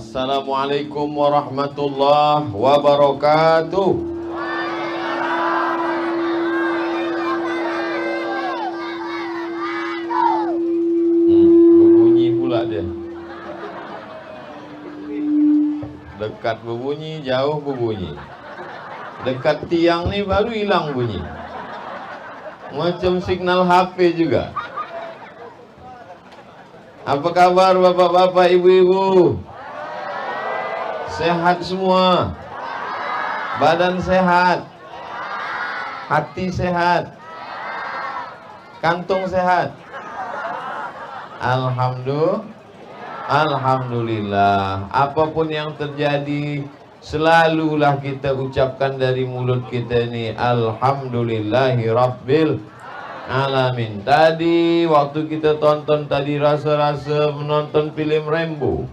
Assalamualaikum warahmatullahi wabarakatuh. Berbunyi pula dia. Dekat berbunyi, jauh berbunyi. Dekat tiang ni baru hilang bunyi. Macam signal HP juga. Apa kabar bapak-bapak, ibu-ibu? Sehat semua? Badan sehat? Hati sehat? Kantong sehat? Alhamdulillah. Apapun yang terjadi, selalulah kita ucapkan dari mulut kita ini, Alhamdulillahi Rabbil Alamin. Tadi waktu kita tonton tadi rasa-rasa menonton film Rambo.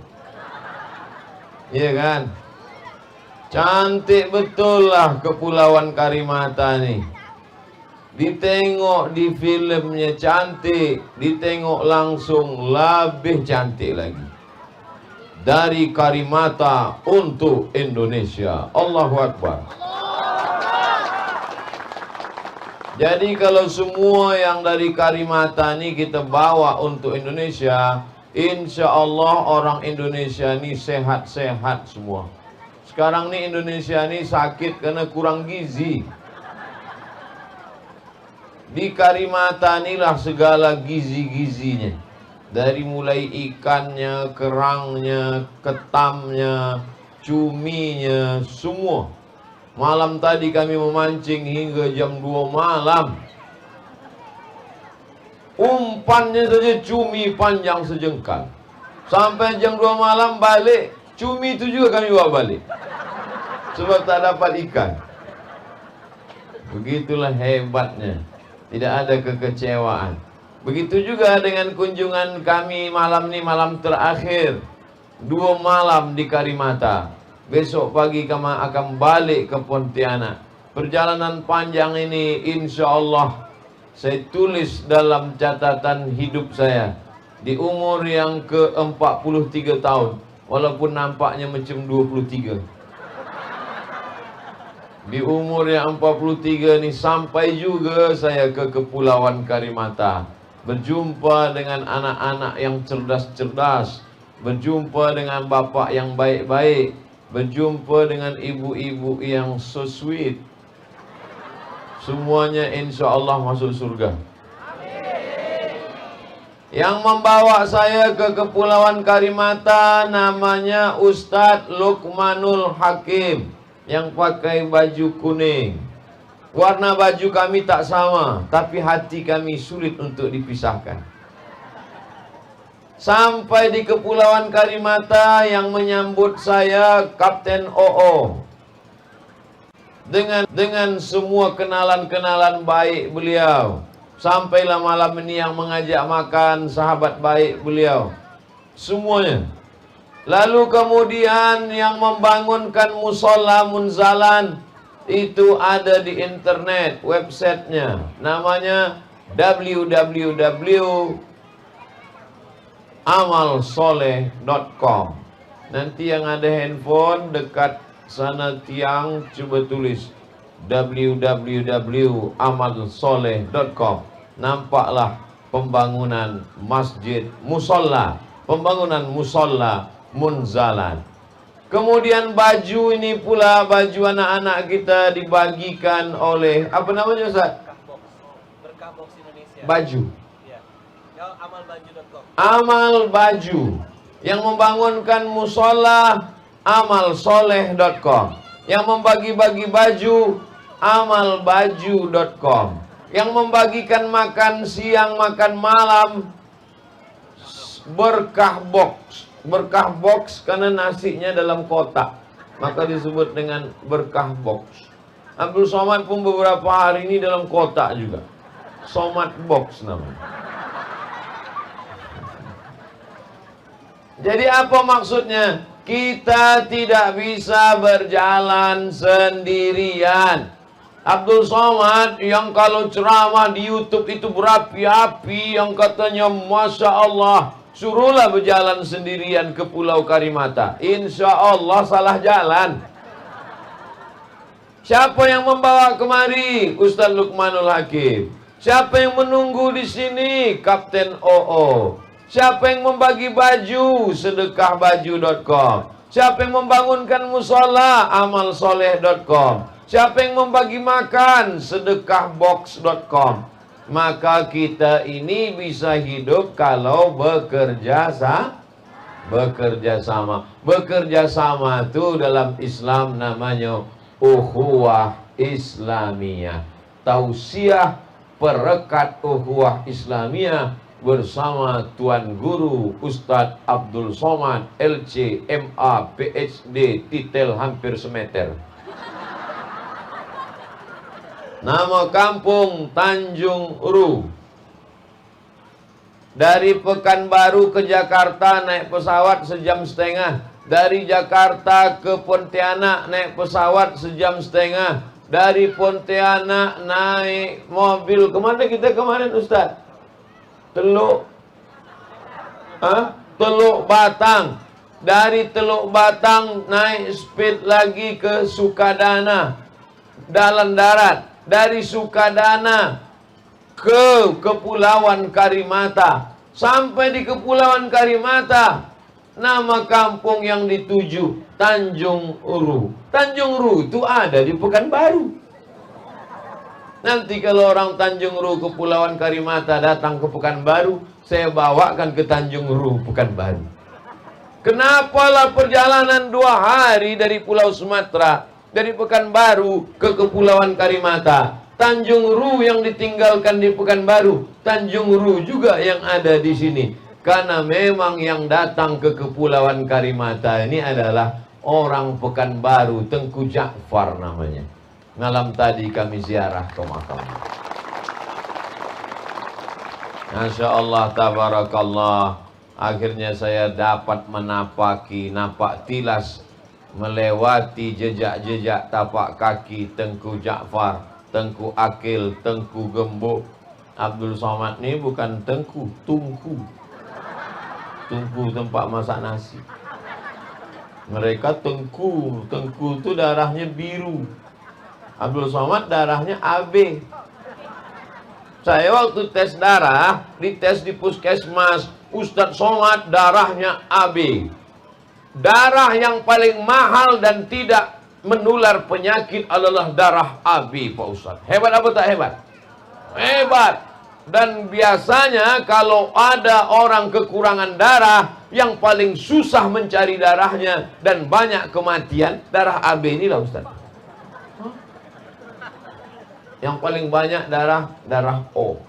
Iya kan? Cantik betul lah Kepulauan Karimata nih. Ditengok di filmnya cantik, ditengok langsung lebih cantik lagi. Dari Karimata untuk Indonesia. Allahu Akbar. Jadi kalau semua yang dari Karimata ini kita bawa untuk Indonesia, insya Allah orang Indonesia ini sehat-sehat semua. Sekarang ini Indonesia ini sakit karena kurang gizi. Di Karimata inilah segala gizi-gizinya. Dari mulai ikannya, kerangnya, ketamnya, cuminya, semua. Malam tadi kami memancing hingga jam 2 malam. Umpannya saja cumi panjang sejengkal. Sampai jam 2 malam balik, cumi itu juga kami bawa balik. Sebab tak dapat ikan. Begitulah hebatnya. Tidak ada kekecewaan. Begitu juga dengan kunjungan kami malam ini, malam terakhir. 2 malam di Karimata. Besok pagi kami akan balik ke Pontianak. Perjalanan panjang ini insya Allah saya tulis dalam catatan hidup saya. Di umur yang ke-43 tahun. Walaupun nampaknya macam 23. Di umur yang 43 ini sampai juga saya ke Kepulauan Karimata. Berjumpa dengan anak-anak yang cerdas-cerdas. Berjumpa dengan bapak yang baik-baik. Berjumpa dengan ibu-ibu yang so sweet. Semuanya insya Allah masuk surga. Yang membawa saya ke Kepulauan Karimata namanya Ustadz Luqmanul Hakim, yang pakai baju kuning. Warna baju kami tak sama, tapi hati kami sulit untuk dipisahkan. Sampai di Kepulauan Karimata yang menyambut saya Kapten OO. Dengan semua kenalan-kenalan baik beliau. Sampailah malam ini yang mengajak makan sahabat baik beliau. Semuanya. Lalu kemudian yang membangunkan musola Munzalan itu ada di internet, websitenya. Namanya www.amalsoleh.com. Nanti yang ada handphone dekat sana tiang, coba tulis www.amalsoleh.com. Nampaklah pembangunan masjid musola, pembangunan musola Munzalan. Kemudian baju ini pula, baju anak-anak kita dibagikan oleh apa namanya Ustaz? Berkah Box Indonesia. Baju. Ya. Amalbaju.com. Amal Baju. Yang membangunkan musola amalsoleh.com. Yang membagi-bagi baju amalbaju.com. Yang membagikan makan siang, makan malam Berkah Box. Berkah Box karena nasinya dalam kotak, maka disebut dengan Berkah Box. Abdul Somad pun beberapa hari ini dalam kotak juga. Somad Box namanya. Jadi apa maksudnya? Kita tidak bisa berjalan sendirian. Abdul Somad yang kalau ceramah di YouTube itu berapi-api, yang katanya Masya Allah, Suruhlah berjalan sendirian ke Pulau Karimata. Insya Allah salah jalan. Siapa yang membawa kemari? Ustaz Luqmanul Hakim. Siapa yang menunggu di sini? Kapten OO. Siapa yang membagi baju? Sedekahbaju.com. Siapa yang membangunkan musola? Amalsoleh.com. Siapa yang membagi makan? Sedekahbox.com. Maka kita ini bisa hidup kalau bekerja sama. Bekerja sama itu dalam Islam namanya ukhuwah Islamiyah. Tausiah perekat ukhuwah Islamiyah bersama Tuan Guru Ustadz Abdul Somad LC MA PhD titel hampir semeter. Nama kampung Tanjung Ru. Dari Pekanbaru ke Jakarta naik pesawat sejam setengah. Dari Jakarta ke Pontianak naik pesawat sejam setengah. Dari Pontianak naik mobil. Kemana kita kemarin Ustaz? Teluk Batang. Dari Teluk Batang naik speed lagi ke Sukadana, dalam darat. Dari Sukadana ke Kepulauan Karimata. Sampai di Kepulauan Karimata, nama kampung yang dituju Tanjung Uru. Tanjung Uru itu ada di Pekanbaru. Nanti kalau orang Tanjung Uru Kepulauan Karimata datang ke Pekanbaru, saya bawakan ke Tanjung Uru Pekanbaru. Kenapalah perjalanan 2 hari dari Pulau Sumatera, dari Pekanbaru ke Kepulauan Karimata. Tanjung Ru yang ditinggalkan di Pekanbaru, Tanjung Ru juga yang ada di sini. Karena memang yang datang ke Kepulauan Karimata ini adalah orang Pekanbaru, Tengku Ja'far namanya. Malam tadi kami ziarah ke makam. Masya Allah, tabarakallah. Akhirnya saya dapat menapaki, napak tilas, melewati jejak-jejak tapak kaki Tengku Ja'far, Tengku Akil, Tengku Gembok. Abdul Somad ini bukan Tengku, Tungku. Tungku tempat masak nasi. Mereka Tengku. Tengku itu darahnya biru. Abdul Somad darahnya AB. Saya waktu tes darah, dites di puskesmas, Ustadz Somad darahnya AB. Darah yang paling mahal dan tidak menular penyakit adalah darah AB, Pak Ustadz. Hebat apa tak hebat? Hebat. Dan biasanya kalau ada orang kekurangan darah, yang paling susah mencari darahnya dan banyak kematian, darah AB inilah Ustadz. Yang paling banyak darah O.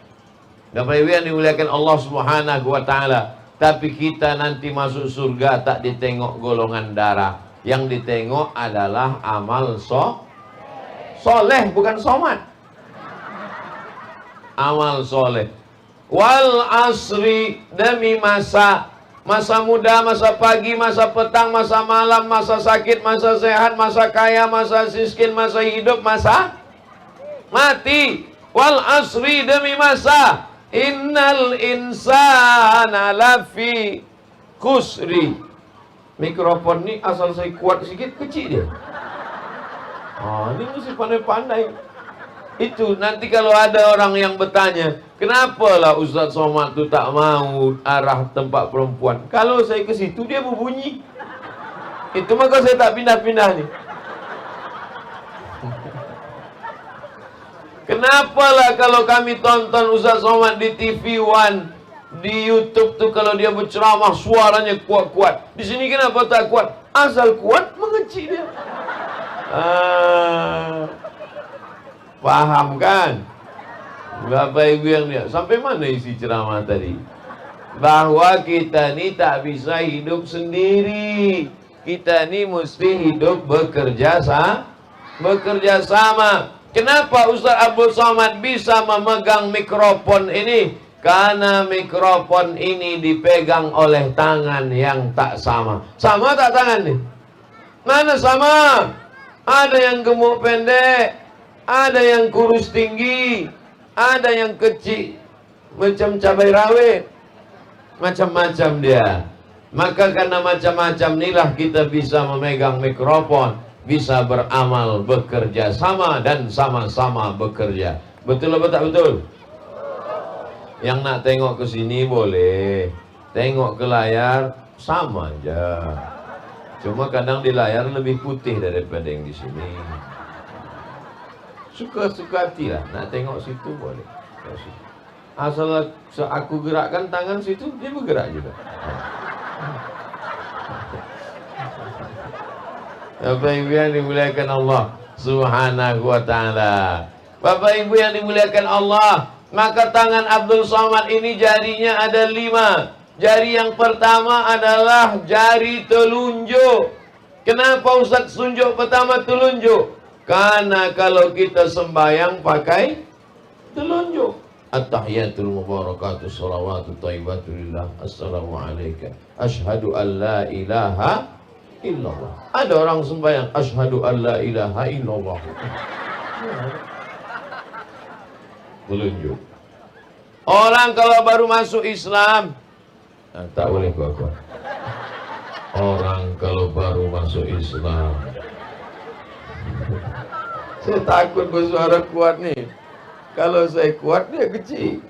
Bapak Ibu yang dimuliakan Allah Subhanahu wa taala. Tapi kita nanti masuk surga tak ditengok golongan darah. Yang ditengok adalah amal soleh, bukan somat. Amal soleh. Wal asri, demi masa. Masa muda, masa pagi, masa petang, masa malam, masa sakit, masa sehat, masa kaya, masa miskin, masa hidup, masa mati. Wal asri, demi masa. Innal insana lafi khusri. Mikrofon ini asal saya kuat sedikit kecil dia. Ini mesti pandai-pandai. Itu nanti kalau ada orang yang bertanya, kenapa lah Ustadz Somad itu tak mau arah tempat perempuan? Kalau saya ke situ dia berbunyi. Itu maka saya tak pindah-pindah nih. Kenapalah kalau kami tonton Ustadz Somad di TV One, di YouTube tuh kalau dia berceramah suaranya kuat-kuat. Di sini kenapa tak kuat? Asal kuat mengecil dia. Paham kan? Bapak Ibu yang lihat. Sampai mana isi ceramah tadi? Bahwa kita ini tak bisa hidup sendiri. Kita ini mesti hidup bekerja sama. Kenapa Ustaz Abdul Somad bisa memegang mikrofon ini? Karena mikrofon ini dipegang oleh tangan yang tak sama. Sama tak tangan nih? Mana sama? Ada yang gemuk pendek, ada yang kurus tinggi, ada yang kecil macam cabai rawit. macam-macam dia. Maka karena macam-macam inilah kita bisa memegang mikrofon, bisa beramal, bekerja sama dan sama-sama bekerja. Betul atau tak betul? Yang nak tengok ke sini boleh, tengok ke layar sama aja. Cuma kadang di layar lebih putih daripada yang di sini. Suka-suka hati lah, nak tengok situ boleh. Asal aku gerakkan tangan situ, dia bergerak juga. Bapak Ibu yang dimuliakan Allah Subhanahu wa ta'ala. Bapak Ibu yang dimuliakan Allah, maka tangan Abdul Somad ini jarinya ada 5. Jari yang pertama adalah jari telunjuk. Kenapa Ustaz tunjuk pertama telunjuk? Karena kalau kita sembahyang pakai telunjuk. At-tahiyatul mubarakatuh salawatu thayyibatu lillah. Assalamualaikum. Asyhadu an la ilaha illallah. Ada orang sembahyang asyhadu an la ilaha illallah. Telunjuk. Orang kalau baru masuk Islam, tak boleh kuat-kuat. Orang kalau baru masuk Islam, saya takut bersuara kuat nih. Kalau saya kuat dia kecil.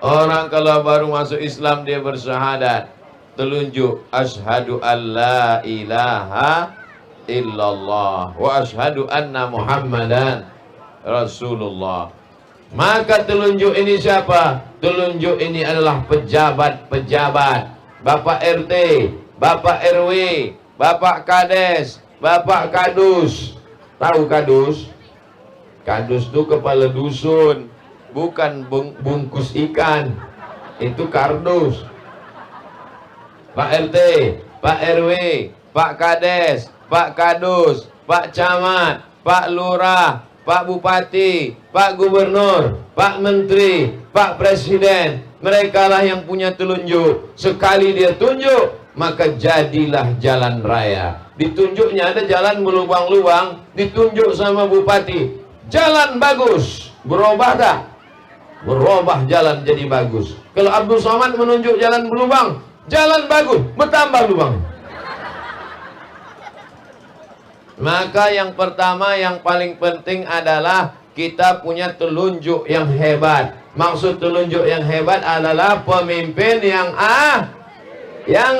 Orang kalau baru masuk Islam dia bersyahadat, telunjuk asyhadu alla ilaha illallah wa asyhadu anna Muhammadan Rasulullah. Maka telunjuk ini siapa? Telunjuk ini adalah pejabat-pejabat, Bapak RT, Bapak RW, Bapak Kades, Bapak Kadus. Tahu Kadus? Kadus itu kepala dusun, bukan bungkus ikan. Itu kardus. Pak RT, Pak RW, Pak Kades, Pak Kadus, Pak Camat, Pak Lurah, Pak Bupati, Pak Gubernur, Pak Menteri, Pak Presiden. Mereka lah yang punya telunjuk. Sekali dia tunjuk, maka jadilah jalan raya. Ditunjuknya ada jalan berlubang-lubang, ditunjuk sama Bupati. Jalan bagus, berubah tak? Berubah jalan jadi bagus. Kalau Abdul Somad menunjuk jalan berlubang, jalan bagus, bertambah lubang. Maka yang pertama, yang paling penting adalah kita punya telunjuk yang hebat. Maksud telunjuk yang hebat adalah pemimpin yang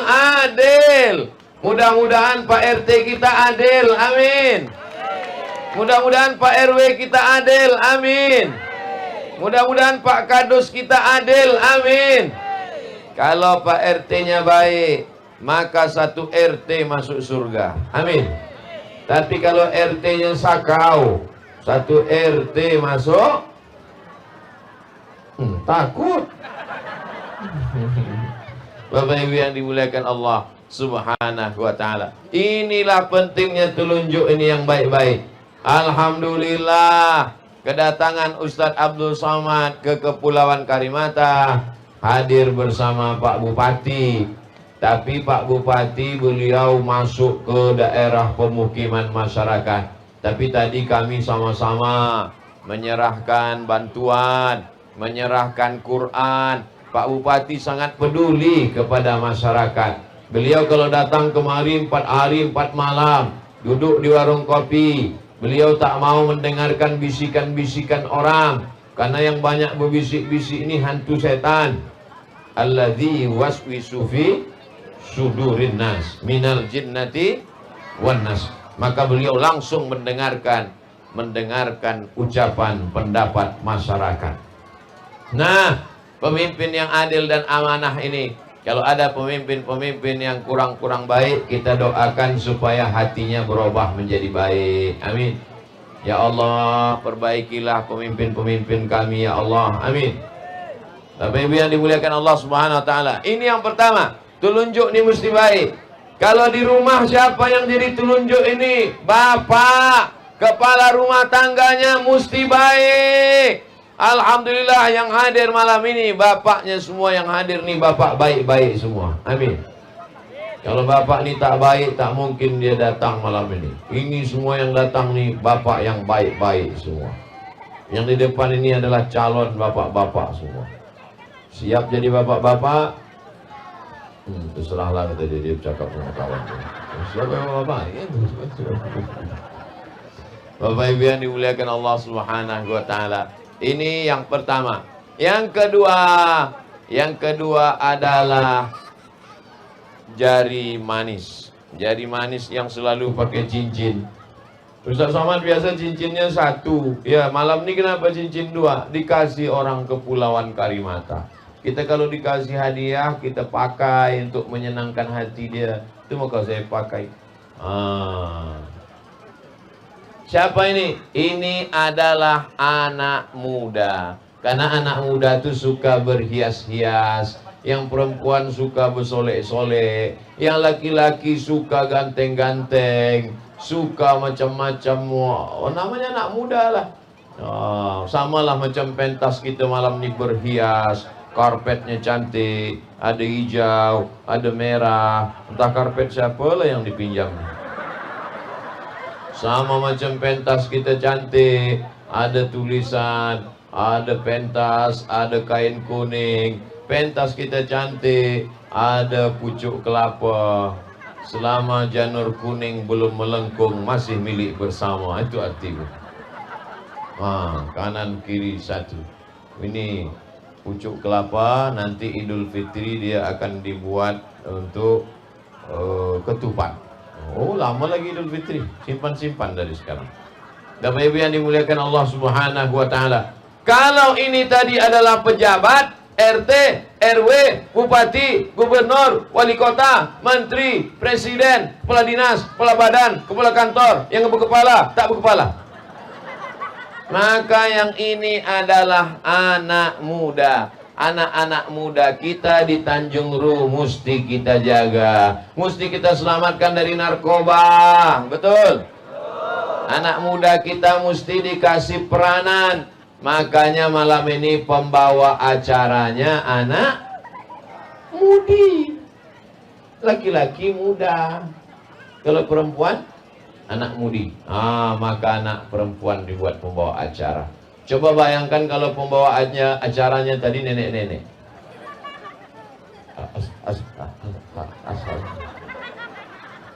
adil. Mudah-mudahan Pak RT kita adil, amin. Mudah-mudahan Pak RW kita adil, amin. Mudah-mudahan Pak Kadus kita adil, amin. Kalau Pak RT-nya baik, maka satu RT masuk surga, amin. Tapi kalau RT-nya sakau, satu RT masuk takut. Bapak Ibu yang dimuliakan Allah Subhanahu wa ta'ala. Inilah pentingnya telunjuk ini yang baik-baik. Alhamdulillah, kedatangan Ustadz Abdul Somad ke Kepulauan Karimata, hadir bersama Pak Bupati. Tapi Pak Bupati beliau masuk ke daerah pemukiman masyarakat. Tapi tadi kami sama-sama menyerahkan bantuan, menyerahkan Quran. Pak Bupati sangat peduli kepada masyarakat. Beliau kalau datang kemari 4 hari 4 malam, duduk di warung kopi. Beliau tak mau mendengarkan bisikan-bisikan orang, karena yang banyak berbisik-bisik ini hantu setan. Alladzi waswisu fi sudurin nas minal jinnati wan nas. Maka beliau langsung mendengarkan ucapan pendapat masyarakat. Nah, pemimpin yang adil dan amanah ini, kalau ada pemimpin-pemimpin yang kurang-kurang baik, kita doakan supaya hatinya berubah menjadi baik. Amin. Ya Allah, perbaikilah pemimpin-pemimpin kami, ya Allah. Amin. Bapak Ibu yang dimuliakan Allah Subhanahu wa ta'ala. Ini yang pertama, telunjuk ini mesti baik. Kalau di rumah siapa yang jadi telunjuk ini? Bapak, kepala rumah tangganya mesti baik. Alhamdulillah yang hadir malam ini, bapaknya semua yang hadir nih bapak baik-baik semua. Amin. Kalau bapak ini tak baik, tak mungkin dia datang malam ini. Ini semua yang datang nih bapak yang baik-baik semua. Yang di depan ini adalah calon bapak-bapak semua. Siap jadi bapak-bapak? Terserahlah, kata dia cakap sama kawan. Siapa yang bapak? Bapak Ibu yang dimuliakan Allah Subhanahu wa taala. Ini yang pertama. Yang kedua adalah jari manis. Jari manis yang selalu pakai cincin. Ustaz Somad biasa cincinnya satu. Ya, malam ini kenapa cincin dua? Dikasih orang Kepulauan Karimata. Kita kalau dikasih hadiah, kita pakai untuk menyenangkan hati dia. Itu maka saya pakai. Siapa ini? Ini adalah anak muda. Karena anak muda itu suka berhias-hias. Yang perempuan suka bersolek-solek. Yang laki-laki suka ganteng-ganteng. Suka macam-macam. Namanya anak muda lah. Samalah macam pentas kita malam ini berhias. Karpetnya cantik, ada hijau, ada merah. Entah karpet siapa lah yang dipinjam. Sama macam pentas kita cantik, ada tulisan, ada pentas, ada kain kuning. Pentas kita cantik, ada pucuk kelapa. Selama janur kuning belum melengkung, masih milik bersama. Itu artinya. Kanan kiri satu. Ini pucuk kelapa, nanti Idul Fitri dia akan dibuat untuk ketupat. Lama lagi Idul Fitri, simpan-simpan dari sekarang. Bapak Ibu yang dimuliakan Allah Subhanahu wa taala. Kalau ini tadi adalah pejabat, RT, RW, bupati, gubernur, wali kota, menteri, presiden, kepala dinas, kepala badan, kepala kantor, yang berkepala, tak berkepala. Maka yang ini adalah anak muda. Anak-anak muda kita di Tanjung Ru mesti kita jaga. Mesti kita selamatkan dari narkoba. Betul? Anak muda kita mesti dikasih peranan. Makanya malam ini pembawa acaranya anak mudi. Laki-laki muda. Kalau perempuan anak mudi. Maka anak perempuan dibuat pembawa acara. Coba bayangkan kalau pembawaannya acaranya tadi nenek-nenek.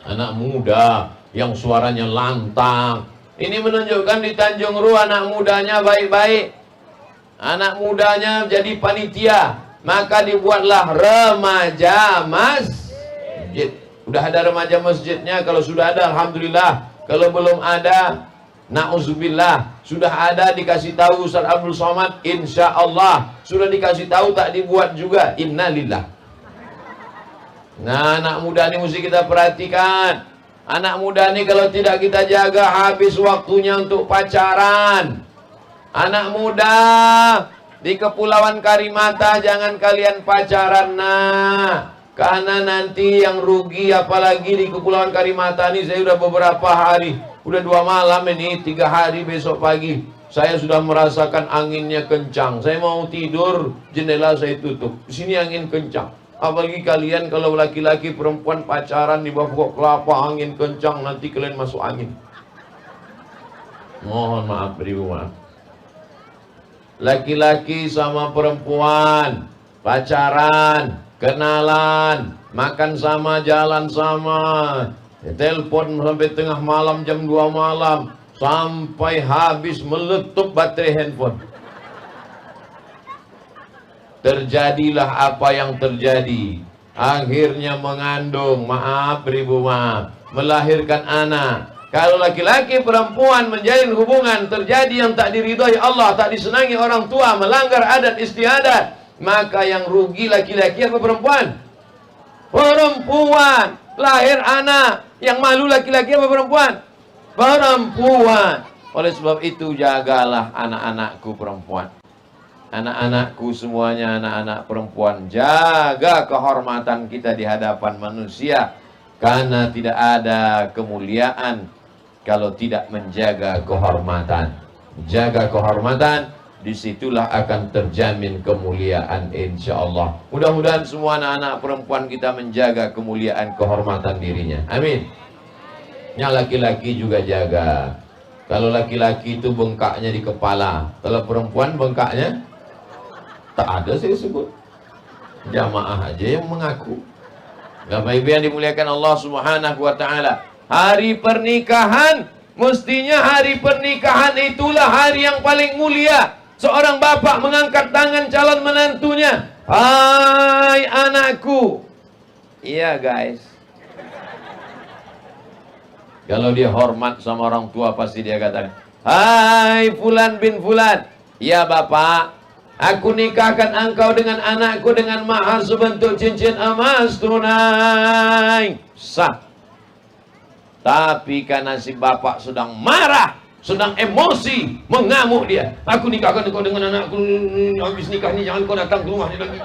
Anak muda yang suaranya lantang. Ini menunjukkan di Tanjung Ru anak mudanya baik-baik. Anak mudanya jadi panitia. Maka dibuatlah remaja masjid. Udah ada remaja masjidnya. Kalau sudah ada, alhamdulillah. Kalau belum ada, na'udzubillah. Sudah ada, dikasih tahu Ustaz Abdul Somad, insya Allah. Sudah dikasih tahu, tak dibuat juga, innalillah. Nah, anak muda ini mesti kita perhatikan. Anak muda ini kalau tidak kita jaga, habis waktunya untuk pacaran. Anak muda di Kepulauan Karimata, jangan kalian pacaran, karena nanti yang rugi, apalagi di Kepulauan Karimata ini, saya sudah beberapa hari, udah 2 malam ini, 3 hari besok pagi, saya sudah merasakan anginnya kencang. Saya mau tidur, jendela saya tutup. Di sini angin kencang. Apalagi kalian kalau laki-laki perempuan pacaran di bawah pokok kelapa, angin kencang, nanti kalian masuk angin. Mohon maaf, beribu maaf. Laki-laki sama perempuan pacaran, kenalan, makan sama, jalan sama, telepon sampai tengah malam, jam 2 malam, sampai habis meletup baterai handphone. Terjadilah apa yang terjadi. Akhirnya mengandung, maaf beribu maaf, melahirkan anak. Kalau laki-laki perempuan menjalin hubungan, terjadi yang tak diridhoi Allah, tak disenangi orang tua, melanggar adat istiadat, maka yang rugi laki-laki apa perempuan? Perempuan. Lahir anak, yang malu laki-laki apa perempuan? Perempuan. Oleh sebab itu jagalah anak-anakku perempuan. Anak-anakku semuanya anak-anak perempuan, jaga kehormatan kita di hadapan manusia, karena tidak ada kemuliaan kalau tidak menjaga kehormatan. Jaga kehormatan, disitulah akan terjamin kemuliaan insyaallah. Mudah-mudahan semua anak-anak perempuan kita menjaga kemuliaan kehormatan dirinya, amin. Yang laki-laki juga jaga. Kalau laki-laki itu bengkaknya di kepala, kalau perempuan bengkaknya tak ada, saya sebut. Jamaah aja yang mengaku. Bapak Ibu yang dimuliakan Allah Subhanahu wa taala, hari pernikahan, mestinya hari pernikahan itulah hari yang paling mulia. Seorang bapak mengangkat tangan calon menantunya, "Hai anakku." Iya guys. Kalau dia hormat sama orang tua pasti dia katakan, "Hai Fulan bin Fulan." "Ya bapak, aku nikahkan engkau dengan anakku dengan mahar sebentuk cincin emas tunai." Sah. Tapi karena si bapak sedang marah, sedang emosi, mengamuk dia, "Aku nikahkan engkau dengan anakku, habis nikah ini jangan kau datang ke rumah lagi.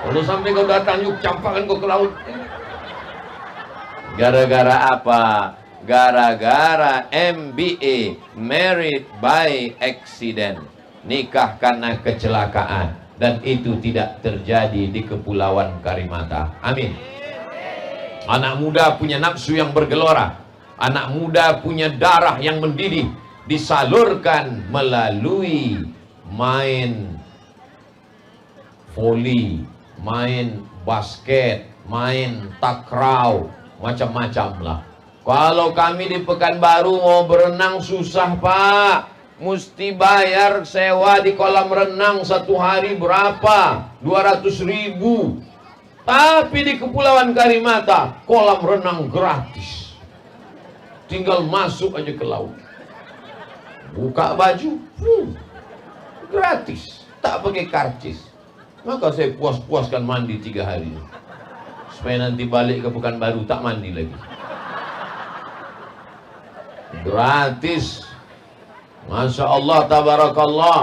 Kalau sampai kau datang, yuk campakkan kau ke laut." Gara-gara apa? Gara-gara MBA, married by accident, nikah karena kecelakaan, dan itu tidak terjadi di Kepulauan Karimata. Amin. Anak muda punya nafsu yang bergelora, anak muda punya darah yang mendidih, disalurkan melalui main voli, main basket, main takraw, macam-macam lah. Kalau kami di Pekanbaru mau berenang susah pak, mesti bayar sewa di kolam renang satu hari berapa? 200.000. Tapi di Kepulauan Karimata kolam renang gratis, tinggal masuk aja ke laut, buka baju, gratis, tak pakai karcis. Maka saya puas-puaskan mandi 3 hari, supaya nanti balik ke Pekanbaru tak mandi lagi. Gratis. Masya Allah, tabarakallah.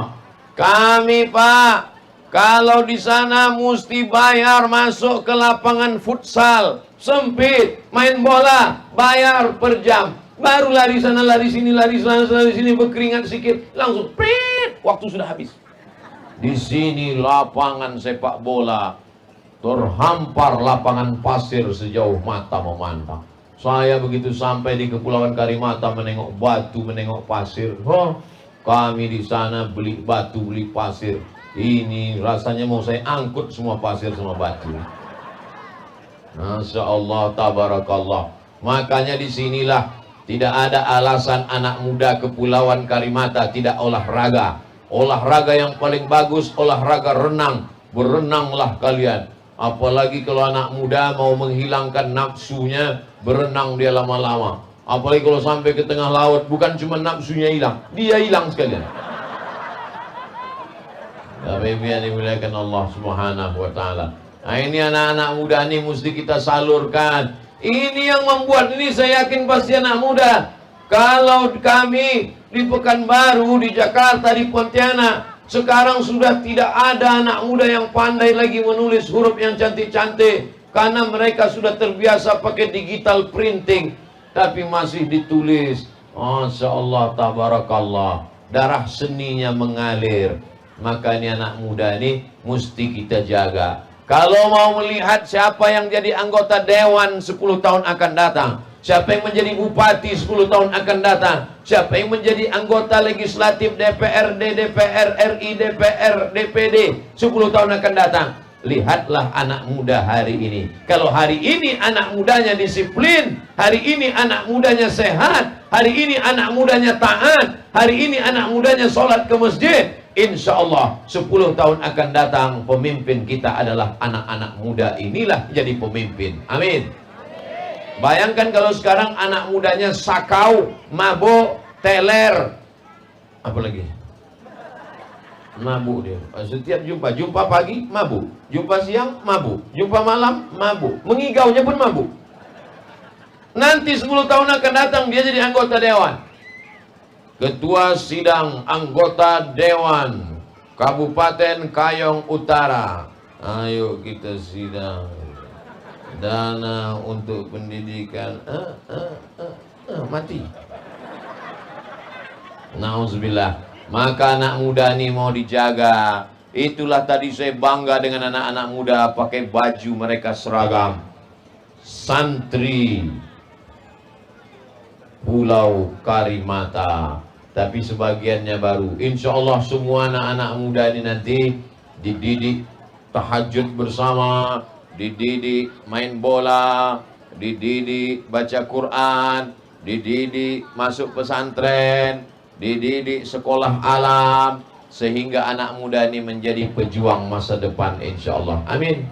Kami pak, kalau di sana mesti bayar masuk ke lapangan futsal, sempit, main bola, bayar per jam. Baru lari sana, lari sini, lari sana, lari sini, berkeringat sedikit, langsung prit, waktu sudah habis. Di sini lapangan sepak bola terhampar lapangan pasir sejauh mata memandang. Saya begitu sampai di Kepulauan Karimata menengok batu, menengok pasir. Oh, kami di sana beli batu, beli pasir. Ini rasanya mau saya angkut semua pasir, semua batu. Masya Allah, tabarakallah. Makanya disinilah tidak ada alasan anak muda Kepulauan Karimata tidak olahraga. Olahraga yang paling bagus, olahraga renang. Berenanglah kalian. Apalagi kalau anak muda mau menghilangkan nafsunya, berenang dia lama-lama. Apalagi kalau sampai ke tengah laut, bukan cuma nafsunya hilang, dia hilang sekalian. Tapi yang dimuliakan Allah Subhanahu wa taala. Nah, ini anak-anak muda ini mesti kita salurkan. Ini yang membuat, ini saya yakin pasti anak muda. Kalau kami di Pekanbaru, di Jakarta, di Pontianak, sekarang sudah tidak ada anak muda yang pandai lagi menulis huruf yang cantik-cantik, karena mereka sudah terbiasa pakai digital printing, tapi masih ditulis. Masya Allah, tabarakallah, darah seninya mengalir. Maka ini anak muda ini mesti kita jaga. Kalau mau melihat siapa yang jadi anggota dewan 10 tahun akan datang, siapa yang menjadi bupati 10 tahun akan datang, siapa yang menjadi anggota legislatif DPRD, DPR RI, DPR, DPD 10 tahun akan datang, lihatlah anak muda hari ini. Kalau hari ini anak mudanya disiplin, hari ini anak mudanya sehat, hari ini anak mudanya taat, hari ini anak mudanya sholat ke masjid, insya Allah 10 tahun akan datang pemimpin kita adalah anak-anak muda inilah jadi pemimpin. Amin. Bayangkan kalau sekarang anak mudanya sakau, mabuk, teler, apa lagi? Mabuk dia. Setiap jumpa pagi mabuk, jumpa siang mabuk, jumpa malam mabuk, mengigaunya pun mabuk. Nanti 10 tahun akan datang dia jadi anggota dewan, ketua sidang anggota dewan Kabupaten Kayong Utara. Ayo kita sidang dana untuk pendidikan. Mati. Nauzubillah. Maka anak muda ini mau dijaga. Itulah tadi saya bangga dengan anak-anak muda pakai baju mereka seragam. Santri Pulau Karimata. Tapi sebagiannya baru. Insya Allah semua anak-anak muda ini nanti dididik tahajud bersama, dididik main bola, dididik baca Quran, dididik masuk pesantren, dididik sekolah alam, sehingga anak muda ini menjadi pejuang masa depan insyaallah. Amin.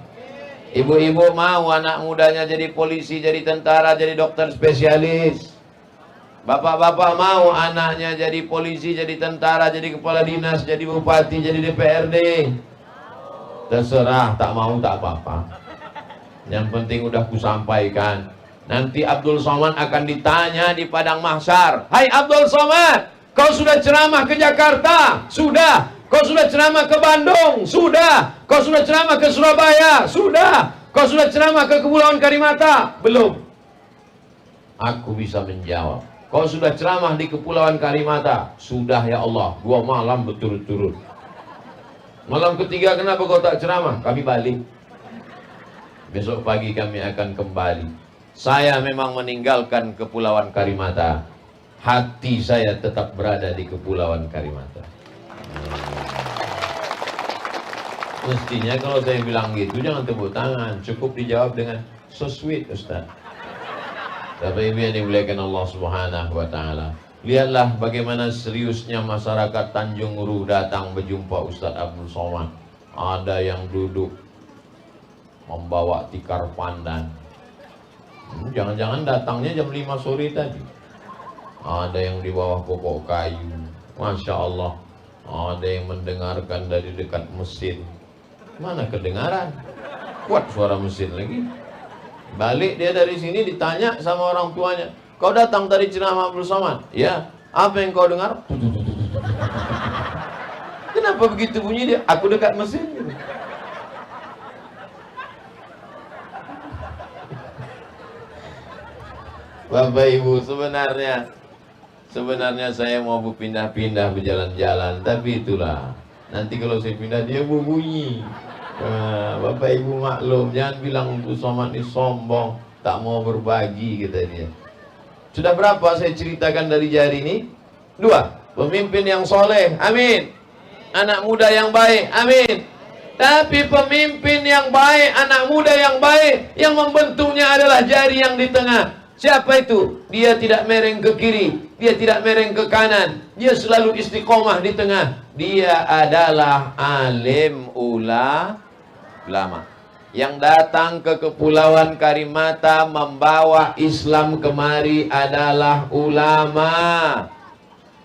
Ibu-ibu mau anak mudanya jadi polisi, jadi tentara, jadi dokter spesialis. Bapak-bapak mau anaknya jadi polisi, jadi tentara, jadi kepala dinas, jadi bupati, jadi DPRD. Terserah, tak mau tak apa-apa. Yang penting udah kusampaikan. Nanti Abdul Somad akan ditanya di padang mahsyar. Hai Abdul Somad, kau sudah ceramah ke Jakarta? Sudah. Kau sudah ceramah ke Bandung? Sudah. Kau sudah ceramah ke Surabaya? Sudah. Kau sudah ceramah ke Kepulauan Karimata? Belum. Aku bisa menjawab. Kau sudah ceramah di Kepulauan Karimata? Sudah ya Allah, 2 malam berturut-turut. Malam ketiga kenapa kau tak ceramah? Kami balik. Besok pagi kami akan kembali. Saya memang meninggalkan Kepulauan Karimata. Hati saya tetap berada di Kepulauan Karimata. Mestinya kalau saya bilang gitu jangan tepuk tangan, cukup dijawab dengan so sweet Ustaz. Bapak Ibu yang dimuliakan Allah Subhanahu wa taala. Lihatlah bagaimana seriusnya masyarakat Tanjung Uru datang berjumpa Ustaz Abdul Somad. Ada yang duduk membawa tikar pandan. Jangan-jangan datangnya jam 5 sore tadi. Ada yang di bawah pokok kayu. Masya Allah. Ada yang mendengarkan dari dekat mesin. Mana kedengaran? Kuat suara mesin lagi. Balik dia dari sini ditanya sama orang tuanya, kau datang dari ceramah Abdul Somad? Ya. Apa yang kau dengar? Kenapa begitu bunyi dia? Aku dekat mesin. Bapak Ibu, sebenarnya saya mau berpindah-pindah berjalan-jalan, tapi itulah. Nanti kalau saya pindah dia bunyi. Bapak Ibu maklum, jangan bilang Abdul Somad ini sombong, tak mau berbagi, kata dia. Sudah berapa saya ceritakan dari jari ini? 2. Pemimpin yang soleh, amin. Anak muda yang baik, amin. Tapi pemimpin yang baik, anak muda yang baik, yang membentuknya adalah jari yang di tengah. Siapa itu? Dia tidak mereng ke kiri, dia tidak mereng ke kanan, dia selalu istiqomah di tengah. Dia adalah alim ulama yang datang ke Kepulauan Karimata membawa Islam kemari adalah ulama.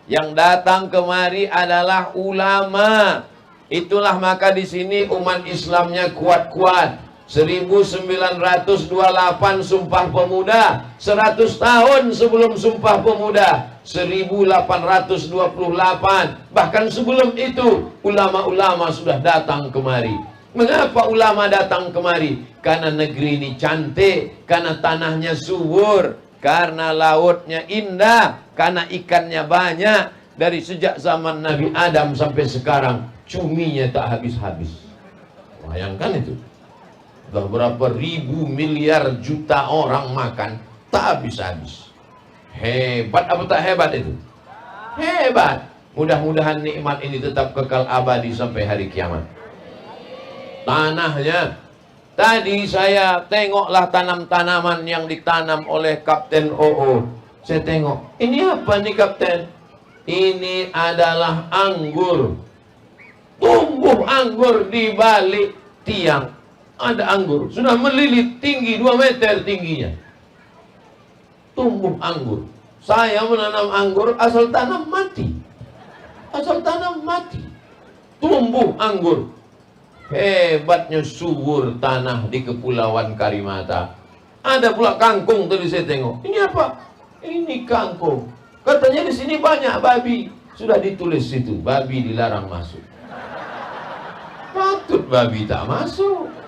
Yang datang kemari adalah ulama. Itulah maka di sini umat Islamnya kuat-kuat. 1928 Sumpah Pemuda, 100 tahun sebelum Sumpah Pemuda 1828, bahkan sebelum itu ulama-ulama sudah datang kemari. Mengapa ulama datang kemari? Karena negeri ini cantik, karena tanahnya subur, karena lautnya indah, karena ikannya banyak. Dari sejak zaman Nabi Adam sampai sekarang cuminya tak habis-habis. Bayangkan itu. Sudah berapa ribu miliar juta orang makan, tak habis-habis. Hebat apa tak hebat itu? Hebat. Mudah-mudahan nikmat ini tetap kekal abadi sampai hari kiamat. Tanahnya, tadi saya tengoklah tanam-tanaman yang ditanam oleh Kapten OO. Saya tengok, ini apa nih Kapten? Ini adalah anggur. Tumbuh anggur di balik tiang. Ada anggur, sudah melilit tinggi 2 meter tingginya. Tumbuh anggur. Saya menanam anggur asal tanam mati. Asal tanam mati. Tumbuh anggur. Hebatnya subur tanah di Kepulauan Karimata. Ada pula kangkung tadi saya tengok. Ini apa? Ini kangkung. Katanya di sini banyak babi. Sudah ditulis situ, babi dilarang masuk. Patut babi tak masuk.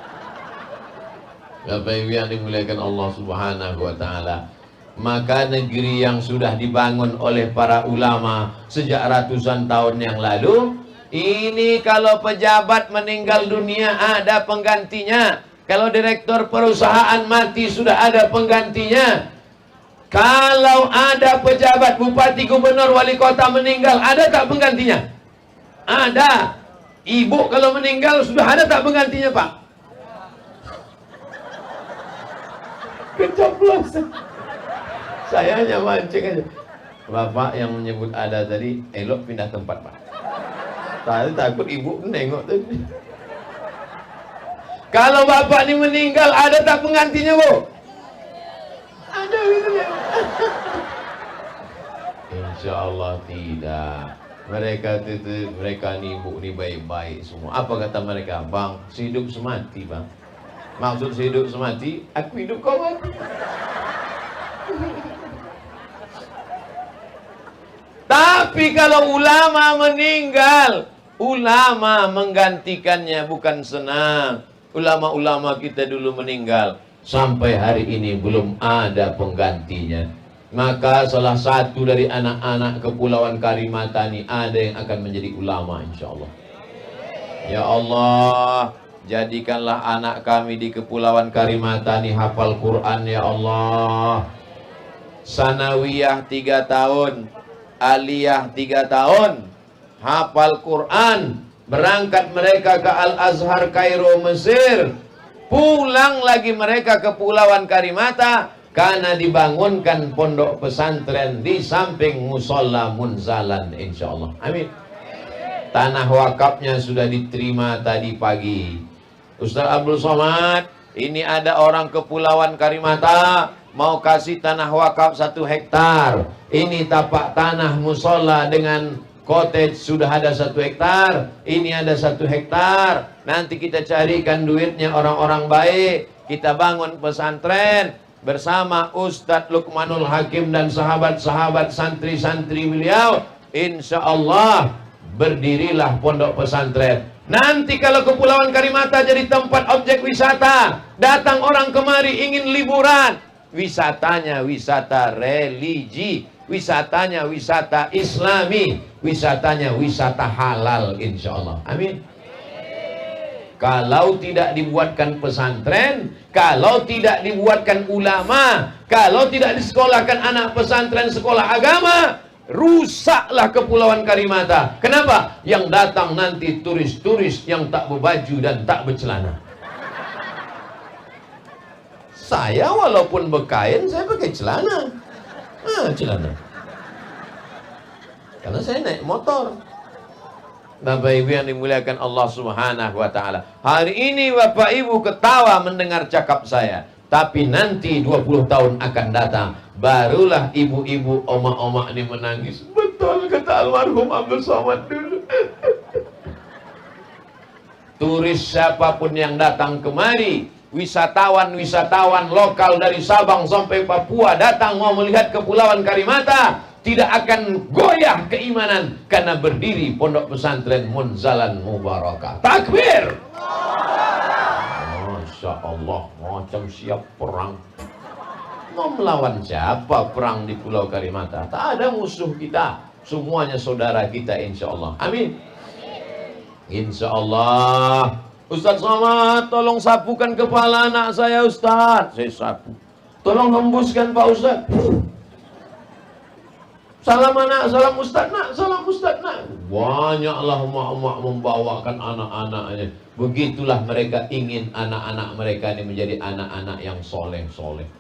Bapak Ibu yang dimuliakan Allah Subhanahu wa taala. Maka negeri yang sudah dibangun oleh para ulama sejak ratusan tahun yang lalu, ini kalau pejabat meninggal dunia ada penggantinya. Kalau direktur perusahaan mati sudah ada penggantinya. Kalau ada pejabat bupati, gubernur, wali kota meninggal, ada tak penggantinya? Ada. Ibu kalau meninggal sudah ada tak penggantinya, Pak? Keceplosan. Saya hanya mancing aja. Bapak yang menyebut ada tadi, elok pindah tempat, Pak. Tadi takut ibu nengok tadi. Kalau bapak ini meninggal, ada tak penggantinya, Bu? Ada gitu ya. Insya Allah tidak. Mereka nih ibu nih baik-baik semua. Apa kata mereka? Bang, sehidup semati, Bang. Maksud sehidup semati, aku hidup kau mati. Tapi kalau ulama meninggal, ulama menggantikannya bukan senang. Ulama-ulama kita dulu meninggal, sampai hari ini belum ada penggantinya. Maka salah satu dari anak-anak Kepulauan Karimatani ada yang akan menjadi ulama, insya Allah. Ya Allah, jadikanlah anak kami di Kepulauan Karimatani hafal Quran, ya Allah. Sanawiyah 3 tahun, aliyah 3 tahun, hafal Quran, berangkat mereka ke Al-Azhar Kairo Mesir, pulang lagi mereka ke Kepulauan Karimata karena dibangunkan pondok pesantren di samping musola Munzalan, insyaallah. Amin. Tanah wakafnya sudah diterima tadi pagi. Ustaz Abdul Somad, ini ada orang Kepulauan Karimata mau kasih tanah wakaf 1 hektar. Ini tapak tanah musola dengan cottage sudah ada 1 hektar. Ini ada 1 hektar. Nanti kita carikan duitnya orang-orang baik. Kita bangun pesantren bersama Ustadz Luqmanul Hakim dan sahabat-sahabat santri-santri beliau. Insya Allah berdirilah pondok pesantren. Nanti kalau Kepulauan Karimata jadi tempat objek wisata, datang orang kemari ingin liburan, wisatanya wisata religi, wisatanya wisata islami, wisatanya wisata halal, insya Allah. Amin. Kalau tidak dibuatkan pesantren, kalau tidak dibuatkan ulama, kalau tidak disekolahkan anak pesantren sekolah agama, rusaklah Kepulauan Karimata. Kenapa? Yang datang nanti turis-turis yang tak berbaju dan tak bercelana. Saya walaupun berkain, saya pakai celana. Celana. Karena saya naik motor. Bapak Ibu yang dimuliakan Allah Subhanahu wa taala. Hari ini Bapak Ibu ketawa mendengar cakap saya, tapi nanti 20 tahun akan datang, barulah ibu-ibu, oma-oma ini menangis. Betul kata almarhum Abdul Somad dulu. Turis siapapun yang datang kemari, wisatawan-wisatawan lokal dari Sabang sampai Papua datang mau melihat Kepulauan Karimata, tidak akan goyah keimanan karena berdiri pondok pesantren Munzalan Mubarakah. Takbir! Masya Allah, macam siap perang. Mau melawan siapa perang di Pulau Karimata? Tak ada musuh kita, semuanya saudara kita, insya Allah. Amin. Insya Allah. Ustaz Somad, tolong sapukan kepala anak saya, Ustaz. Saya sapu. Tolong hembuskan Pak Ustaz. Salam anak, salam Ustaz nak, salam Ustaz nak. Banyaklah emak-emak membawakan anak-anaknya. Begitulah mereka ingin anak-anak mereka ini menjadi anak-anak yang soleh-soleh.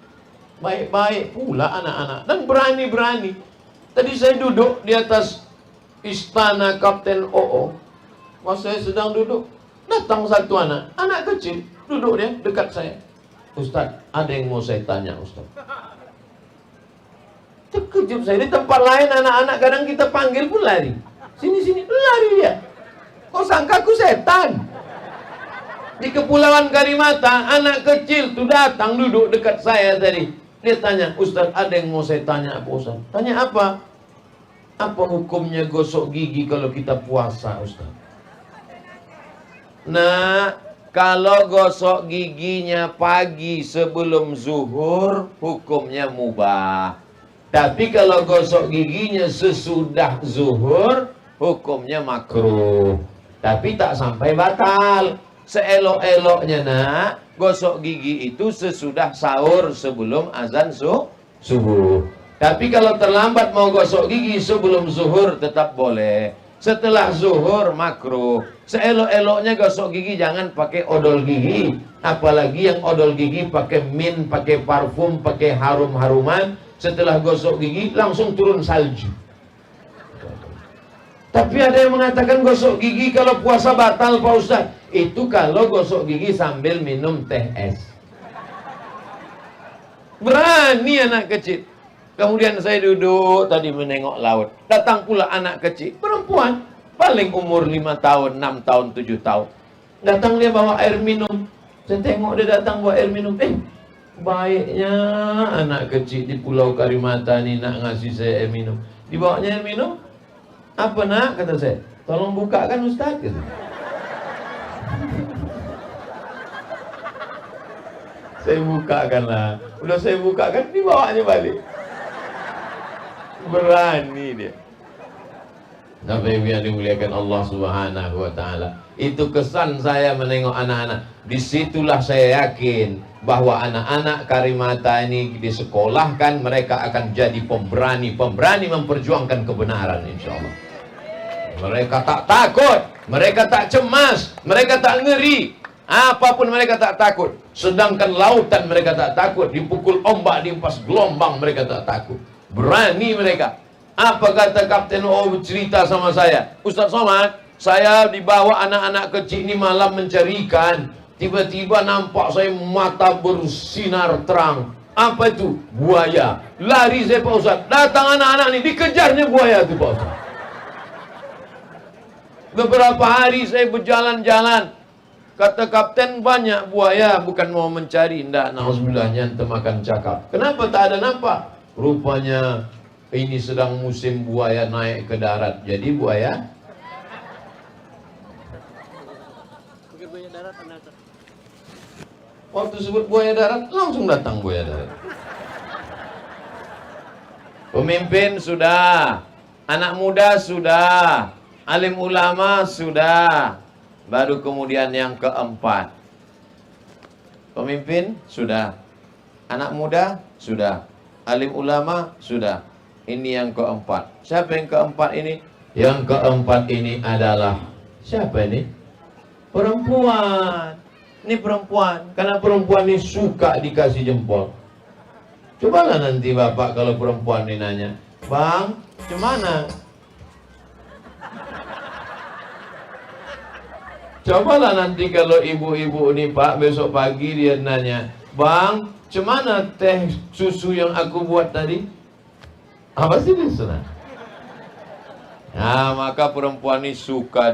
Baik-baik pula anak-anak dan berani-berani. Tadi saya duduk di atas istana Kapten OO. Pas saya sedang duduk, datang satu anak kecil, duduk dia dekat saya. Ustaz, ada yang mau saya tanya, Ustaz. Terkejut saya. Di tempat lain anak-anak kadang kita panggil pun lari. Sini-sini, lari dia. Kok sangka aku setan? Di Kepulauan Karimata, anak kecil tuh datang duduk dekat saya tadi. Dia tanya, Ustaz, ada yang mau saya tanya apa, Ustaz? Tanya apa? Apa hukumnya gosok gigi kalau kita puasa, Ustaz? Nah, kalau gosok giginya pagi sebelum zuhur, hukumnya mubah. Tapi kalau gosok giginya sesudah zuhur, hukumnya makruh. Tapi tak sampai batal. Seelok-eloknya nak, gosok gigi itu sesudah sahur sebelum azan subuh. Tapi kalau terlambat mau gosok gigi sebelum zuhur tetap boleh. Setelah zuhur makruh. Seelok-eloknya gosok gigi jangan pakai odol gigi. Apalagi yang odol gigi pakai mint, pakai parfum, pakai harum-haruman. Setelah gosok gigi langsung turun salju. Tapi ada yang mengatakan gosok gigi kalau puasa batal Pak Ustaz. Itu kalau gosok gigi sambil minum teh es. Berani anak kecil. Kemudian saya duduk tadi menengok laut. Datang pula anak kecil, perempuan, paling umur 5 tahun, 6 tahun, 7 tahun. Datang dia bawa air minum. Saya tengok dia datang bawa air minum. Baiknya anak kecil di Pulau Karimata ini nak ngasih saya air minum. Dibawanya air minum. Apa nak? Kata saya. Tolong bukakan Ustaz. Kata. Saya bukakan lah. Udah saya bukakan, dibawanya balik. Berani dia. Tapi yang dimuliakan Allah Subhanahu wa Ta'ala. Itu kesan saya menengok anak-anak. Disitulah saya yakin bahwa anak-anak Karimata ini disekolahkan, mereka akan jadi pemberani memperjuangkan kebenaran, insya Allah. Mereka tak takut, mereka tak cemas, mereka tak ngeri. Apapun mereka tak takut. Sedangkan lautan mereka tak takut. Dipukul ombak, dihempas gelombang, mereka tak takut. Berani mereka. Apa kata Kapten O cerita sama saya? Ustaz Somad, saya dibawa anak-anak kecil ini malam mencari ikan. Tiba-tiba nampak saya mata bersinar terang. Apa itu? Buaya. Lari saya Pak Ustaz. Datang anak-anak ini, dikejarnya buaya itu Pak Ustaz. Beberapa hari saya berjalan-jalan. Kata kapten, banyak buaya, bukan mau mencari. Tidak, na'udzubillahnya ente makan cakap. Kenapa tak ada nampak? Rupanya ini sedang musim buaya naik ke darat. Jadi buaya waktu sebut buaya darat, langsung datang buaya darat. Pemimpin sudah, anak muda sudah, alim ulama sudah. Baru kemudian yang keempat. Pemimpin sudah, anak muda sudah, alim ulama sudah. Ini yang keempat. Siapa yang keempat ini? Yang keempat ini adalah siapa ini? Perempuan. Ini perempuan. Karena perempuan ini suka dikasih jempol. Cobalah nanti bapak kalau perempuan ini nanya, Bang, gimana? Cobalah nanti kalau ibu-ibu ini Pak, besok pagi dia nanya, Bang, cemana teh susu yang aku buat tadi? Apa sih dia senang? Nah, maka perempuan ini suka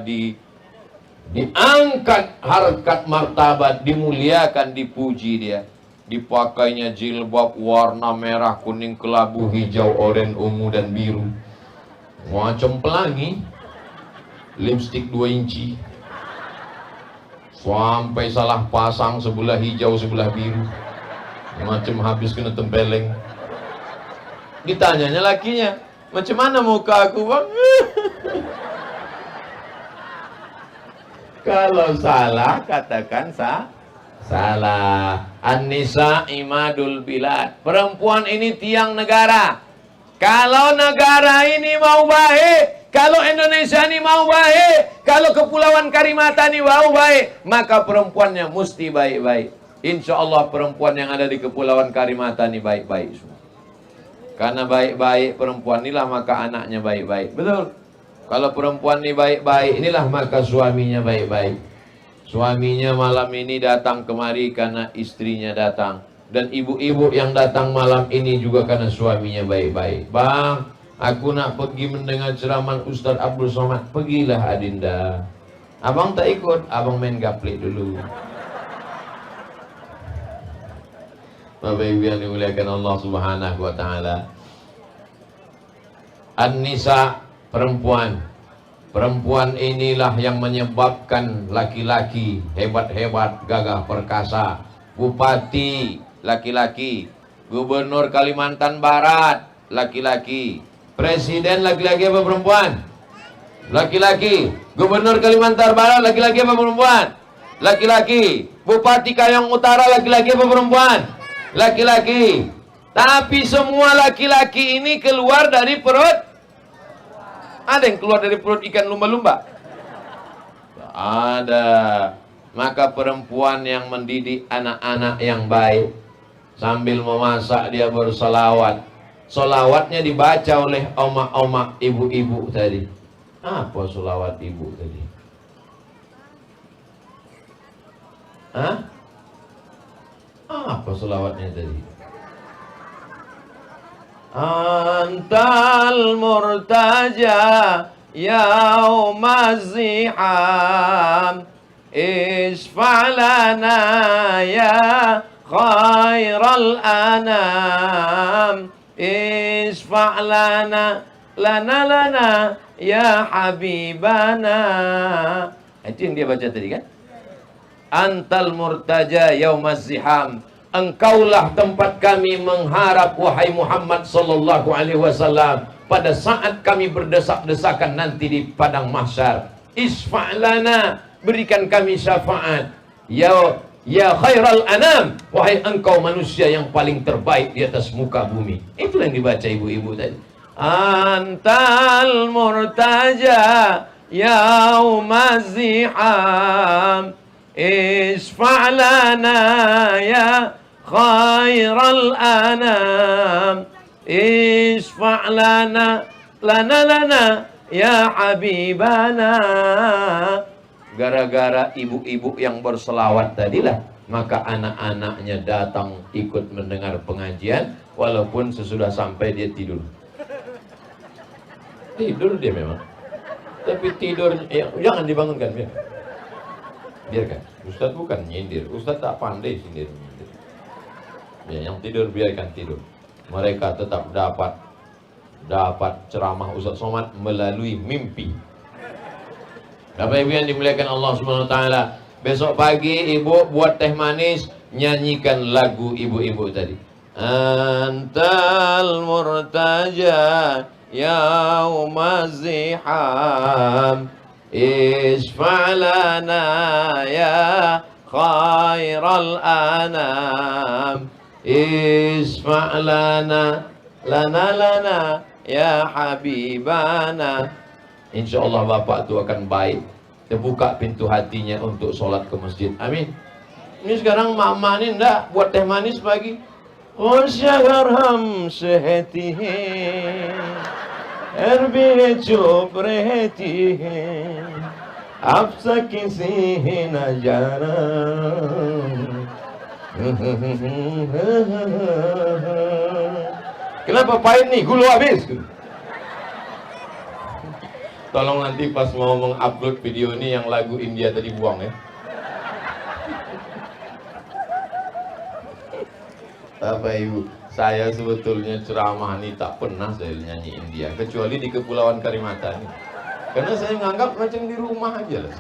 diangkat harkat martabat, dimuliakan, dipuji dia. Dipakainya jilbab warna merah, kuning, kelabu, hijau, oranye, ungu, dan biru. Macam pelangi, lipstik 2 inci. Sampai salah pasang, sebelah hijau, sebelah biru. Macam habis kena tempeleng. Ditanyanya lakinya, macam mana muka aku Bang? Kalau salah, katakan salah. An-nisa imadul bilad. Perempuan ini tiang negara. Kalau negara ini mau baik, kalau Indonesia ini mau baik, kalau Kepulauan Karimata ini mau baik, maka perempuannya mesti baik-baik. Insya Allah perempuan yang ada di Kepulauan Karimata ini baik-baik semua. Karena baik-baik perempuan inilah maka anaknya baik-baik. Betul. Kalau perempuan ini baik-baik, inilah maka suaminya baik-baik. Suaminya malam ini datang kemari karena istrinya datang. Dan ibu-ibu yang datang malam ini juga karena suaminya baik-baik. Bang, aku nak pergi mendengar ceramah Ustaz Abdul Somad. Pergilah Adinda. Abang tak ikut, abang main gaplik dulu. Bapak Ibu yang dimuliakan Allah Subhanahu wa Ta'ala. An-nisa, perempuan. Perempuan inilah yang menyebabkan laki-laki hebat-hebat, gagah perkasa. Bupati, laki-laki. Gubernur Kalimantan Barat, laki-laki. Presiden, laki-laki apa perempuan? Laki-laki. Gubernur Kalimantan Barat, laki-laki apa perempuan? Laki-laki. Bupati Kayong Utara, laki-laki apa perempuan? Laki-laki. Tapi semua laki-laki ini keluar dari perut Ada yang keluar dari perut ikan lumba-lumba? Ada. Maka perempuan yang mendidik anak-anak yang baik, sambil memasak dia bersolawat. Solawatnya dibaca oleh omak-omak ibu-ibu tadi. Apa solawat ibu tadi? Hah? Apa solawatnya tadi? Antal murtaja yaumaz ziham isfa'lana ya khairal anam isfa'lana lana ya habibana. Itu yang dia baca tadi kan? Antal murtaja yaumaz ziham, engkaulah tempat kami mengharap wahai Muhammad sallallahu alaihi wasallam pada saat kami berdesak-desakan nanti di padang mahsyar. Isfa'lana, berikan kami syafaat. Ya khairal anam, wahai engkau manusia yang paling terbaik di atas muka bumi. Itu yang dibaca ibu-ibu tadi. Antal murtaja yaumaz ziham isfa'lana ya khairal anam isfa'lana lana ya habibana. Gara-gara ibu-ibu yang berselawat tadilah, maka anak-anaknya datang ikut mendengar pengajian, walaupun sesudah sampai dia tidur. Tidur dia memang, tapi tidur ya, jangan dibangunkan, biarkan. Ustadz bukan nyindir, Ustadz tak pandai sindir. Ya, yang tidur biarkan tidur. Mereka tetap dapat ceramah Ustadz Somad melalui mimpi. Bapak Ibu yang dimuliakan Allah Subhanahu wa taala, besok pagi ibu buat teh manis, nyanyikan lagu ibu-ibu tadi. Antal murtaja yaumaz ziham isfa'lana ya khairal anam isfa'lana lana ya habibana. Insya Allah bapak itu akan baik, terbuka pintu hatinya untuk sholat ke masjid. Amin. Ini sekarang mama ini enggak buat teh manis pagi. Wasyagarham sehetihe erbi chop rehtihe apsa kisi najara. Kenapa pahit nih? Gulu habis. Tolong nanti pas mau mengupload video ini yang lagu India tadi buang ya. Bapak Ibu, saya sebetulnya ceramah ini tak pernah saya nyanyi India, kecuali di Kepulauan Kalimantan. Karena saya menganggap macam di rumah aja lah.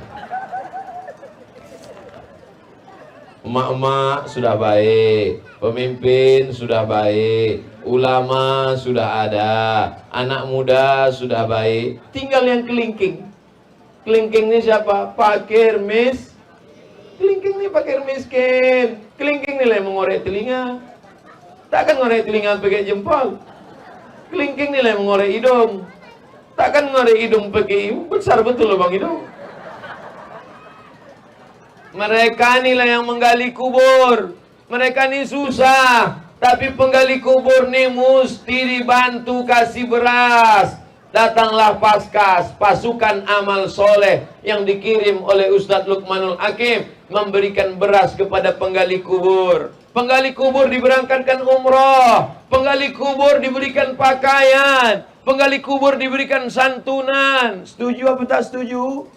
Emak-emak sudah baik, pemimpin sudah baik, ulama sudah ada, anak muda sudah baik, tinggal yang kelingking. Kelingking ini siapa? Fakir kelingking ini fakir miskin. Kelingking ini lah yang mengorek telinga. Takkan ngorek telinga pakai jempol. Kelingking ini lah yang mengorek hidung. Takkan ngorek hidung pakai besar betul lubang hidung. Mereka inilah yang menggali kubur. Mereka ini susah, tapi penggali kubur ini mesti dibantu kasih beras. Datanglah Paskas, pasukan amal soleh yang dikirim oleh Ustadz Luqmanul Hakim, memberikan beras kepada penggali kubur. Penggali kubur diberangkatkan umroh, penggali kubur diberikan pakaian, penggali kubur diberikan santunan. Setuju apa tak setuju?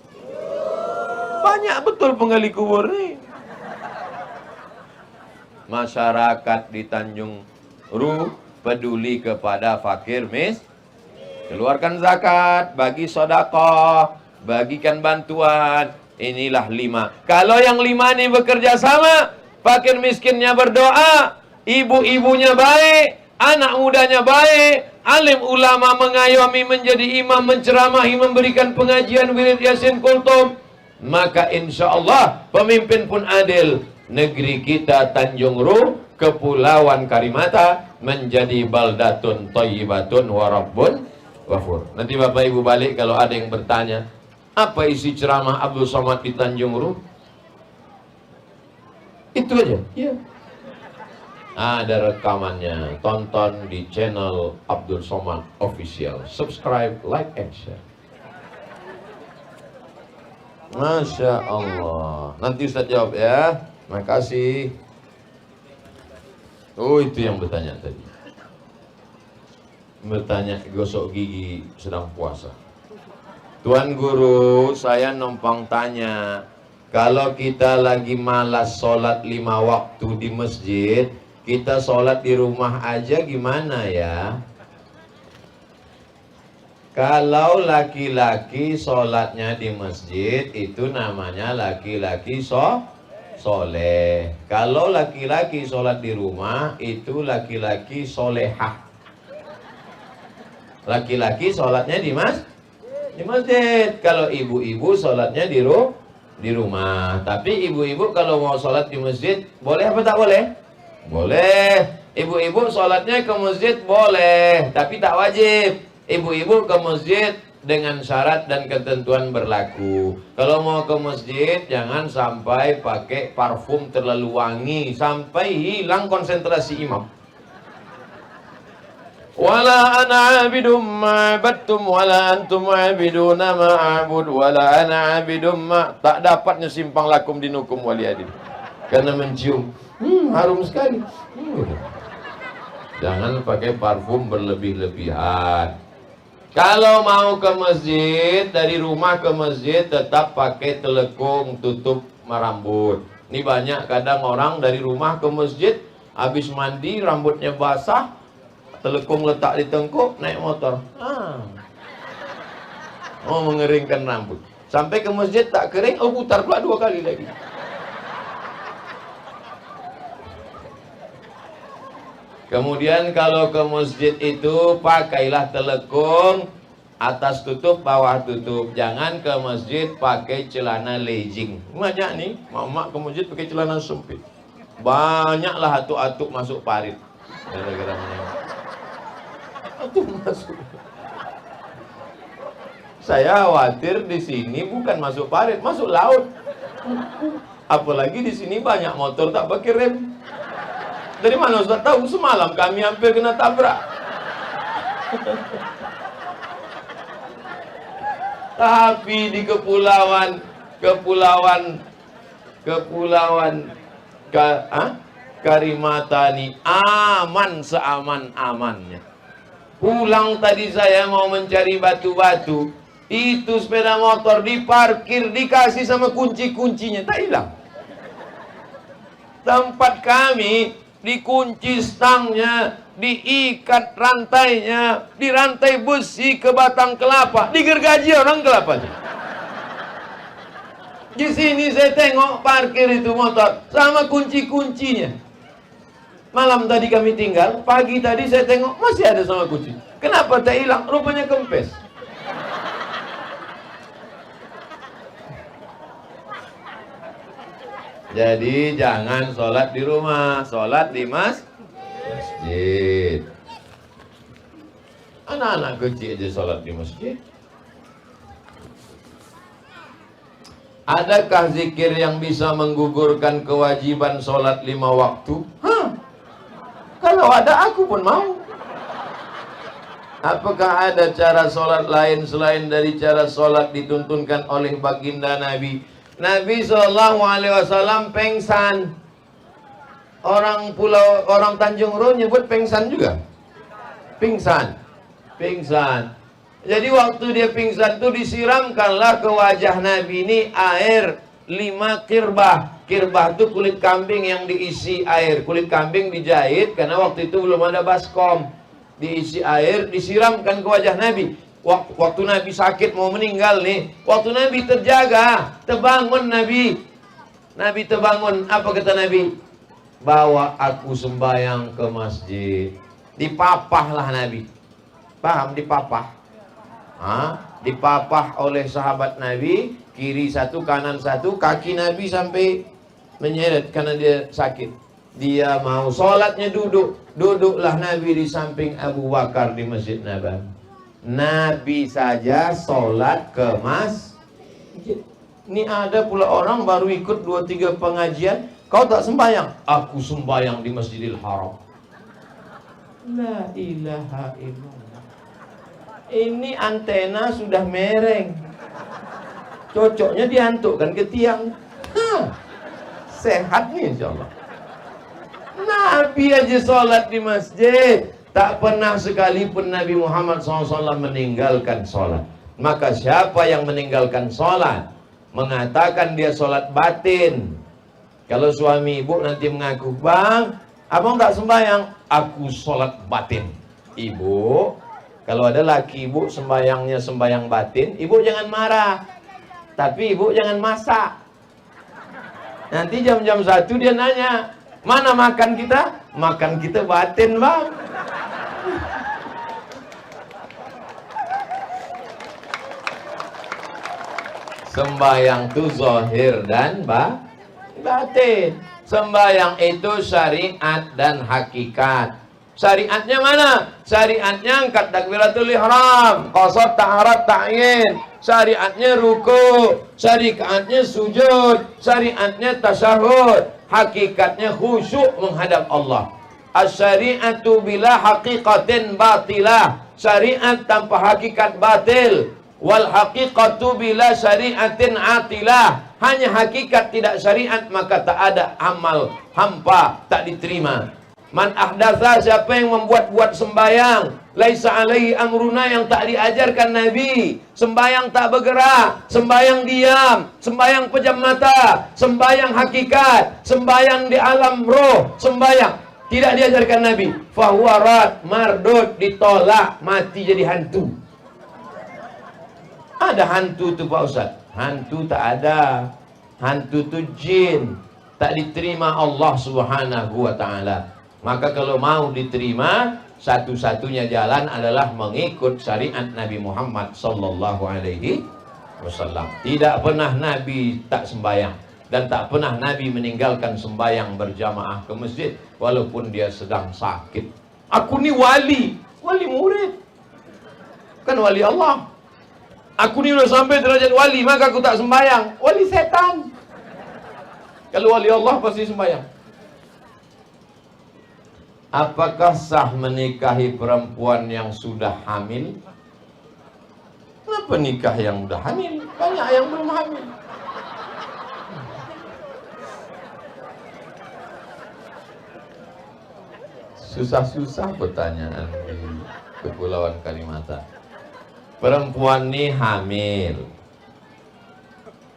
Banyak betul penggali kubur nih. Masyarakat di Tanjung Ru peduli kepada fakir keluarkan zakat, bagi sedekah, bagikan bantuan. Inilah 5. Kalau yang 5 ini bekerja sama, fakir miskinnya berdoa, ibu-ibunya baik, anak mudanya baik, alim ulama mengayomi menjadi imam, menceramahi, memberikan pengajian wirid yasin kultum, maka insya Allah pemimpin pun adil. Negeri kita Tanjung Ru, Kepulauan Karimata menjadi baldatun thayyibatun Ghafur. Nanti Bapak Ibu balik kalau ada yang bertanya, apa isi ceramah Abdul Somad di Tanjung Ru? Itu aja. Iya. Ada rekamannya. Tonton di channel Abdul Somad Official. Subscribe, like, and share. Masya Allah. Nanti Ustaz jawab ya. Makasih. Oh, itu yang bertanya tadi. Bertanya gosok gigi sedang puasa. Tuan Guru, saya numpang tanya, kalau kita lagi malas sholat 5 waktu di masjid, kita sholat di rumah aja gimana ya? Kalau laki-laki sholatnya di masjid, itu namanya laki-laki soleh. Kalau laki-laki sholat di rumah, itu laki-laki solehah. Laki-laki sholatnya di masjid. Kalau ibu-ibu sholatnya di rumah. Tapi ibu-ibu kalau mau sholat di masjid, boleh apa tak boleh? Boleh. Ibu-ibu sholatnya ke masjid boleh, tapi tak wajib. Ibu-ibu ke masjid dengan syarat dan ketentuan berlaku. Kalau mau ke masjid, jangan sampai pakai parfum terlalu wangi sampai hilang konsentrasi imam. Wala ana abidum ma'abadtum wala antum abiduna ma'abud wala ana abidum tak dapat nyesimpang lakum dinukum waliyadin. Karena mencium harum sekali. Jangan pakai parfum berlebih-lebihan. Kalau mau ke masjid, dari rumah ke masjid tetap pakai telekung, tutup rambut. Ini banyak kadang orang dari rumah ke masjid, habis mandi rambutnya basah, telekung letak di tengkuk, naik motor. Mau mengeringkan rambut. Sampai ke masjid tak kering, putar pula 2 kali lagi. Kemudian kalau ke masjid itu pakailah telekung, atas tutup, bawah tutup. Jangan ke masjid pakai celana legging. Banyak nih, mak-mak ke masjid pakai celana sempit. Banyaklah atuk-atuk masuk parit. Gara-gara atuk masuk. Saya khawatir di sini bukan masuk parit, masuk laut. Apalagi di sini banyak motor tak pakai rem. Dari mana Ustaz tahu? Semalam kami hampir kena tabrak. Tapi di kepulauan Karimata ini aman seaman-amannya. Pulang tadi saya mau mencari batu-batu, itu sepeda motor diparkir, dikasih sama kunci-kuncinya, tak hilang. Tempat kami dikunci stangnya, diikat rantainya, dirantai besi ke batang kelapa, digergaji orang kelapanya. Di sini saya tengok parkir itu motor sama kunci-kuncinya. Malam tadi kami tinggal, pagi tadi saya tengok masih ada sama kunci. Kenapa tak hilang? Rupanya kempes. Jadi jangan sholat di rumah, sholat di masjid. Anak-anak kecil aja sholat di masjid. Adakah zikir yang bisa menggugurkan kewajiban sholat 5 waktu? Kalau ada aku pun mau. Apakah ada cara sholat lain selain dari cara sholat dituntunkan oleh baginda Nabi? Nabi SAW pengsan. Orang Tanjung Ru nyebut pengsan juga. Pingsan. Jadi waktu dia pingsan itu disiramkanlah ke wajah Nabi ini air 5 kirbah. Kirbah itu kulit kambing yang diisi air. Kulit kambing dijahit karena waktu itu belum ada baskom. Diisi air, disiramkan ke wajah Nabi. Waktu Nabi sakit mau meninggal nih, waktu Nabi terjaga, terbangun Nabi. Nabi terbangun, apa kata Nabi? Bawa aku sembahyang ke masjid. Dipapahlah Nabi. Paham dipapah? Dipapah oleh sahabat Nabi, kiri satu, kanan satu, kaki Nabi sampai menyeret karena dia sakit. Dia mau sholatnya duduk. Duduklah Nabi di samping Abu Bakar di Masjid Nabawi. Nabi saja sholat ke masjid. Ini ada pula orang baru ikut 2-3 pengajian, kau tak sembahyang? Aku sembahyang di Masjidil Haram. La ilaha illallah. Ini antena sudah mereng. Cocoknya dihantukkan ke tiang. Sehat nih insyaallah. Nabi aja sholat di masjid. Tak pernah sekalipun Nabi Muhammad SAW meninggalkan sholat. Maka siapa yang meninggalkan sholat, mengatakan dia sholat batin. Kalau suami ibu nanti mengaku, bang, abang tak sembahyang, aku sholat batin. Ibu, kalau ada laki ibu sembahyangnya sembahyang batin, ibu jangan marah, tapi ibu jangan masak. Nanti jam-jam 1 dia nanya, mana makan kita? Makan kita batin bang. Sembahyang itu zahir dan batin. Sembahyang itu syariat dan hakikat. Syariatnya mana? Syariatnya angkat takbiratul ihram, qasar ta'arad ta'yin. Syariatnya ruku, syariatnya sujud, syariatnya tasyahud, hakikatnya khusyuk menghadap Allah. As-syari'atu bila haqiqatin batilah. Syariat tanpa hakikat batil. Wal haqiqatu bila syariatin atilah. Hanya hakikat tidak syariat, maka tak ada amal hampa, tak diterima. Man ahdatsa, siapa yang membuat-buat sembayang, laisa alaihi amruna, yang tak diajarkan Nabi. Sembayang tak bergerak, sembayang diam, sembayang pejam mata, sembayang hakikat, sembayang di alam roh, sembayang tidak diajarkan Nabi. Fahuwa rad, mardud, ditolak, mati jadi hantu. Ada hantu tu Pak Ustaz? Hantu tak ada. Hantu tu jin. Tak diterima Allah Subhanahu wa ta'ala. Maka kalau mau diterima, satu-satunya jalan adalah mengikut syariat Nabi Muhammad sallallahu alaihi wasallam. Tidak pernah Nabi tak sembahyang, dan tak pernah Nabi meninggalkan sembahyang berjamaah ke masjid walaupun dia sedang sakit. Aku ni wali murid, kan wali Allah. Aku ni udah sampai derajat wali, maka aku tak sembahyang. Wali setan. Kalau wali Allah pasti sembahyang. Apakah sah menikahi perempuan yang sudah hamil? Kenapa nikah yang sudah hamil? Banyak yang belum hamil. Susah-susah pertanyaan di Kepulauan Kalimantan. Perempuan ni hamil.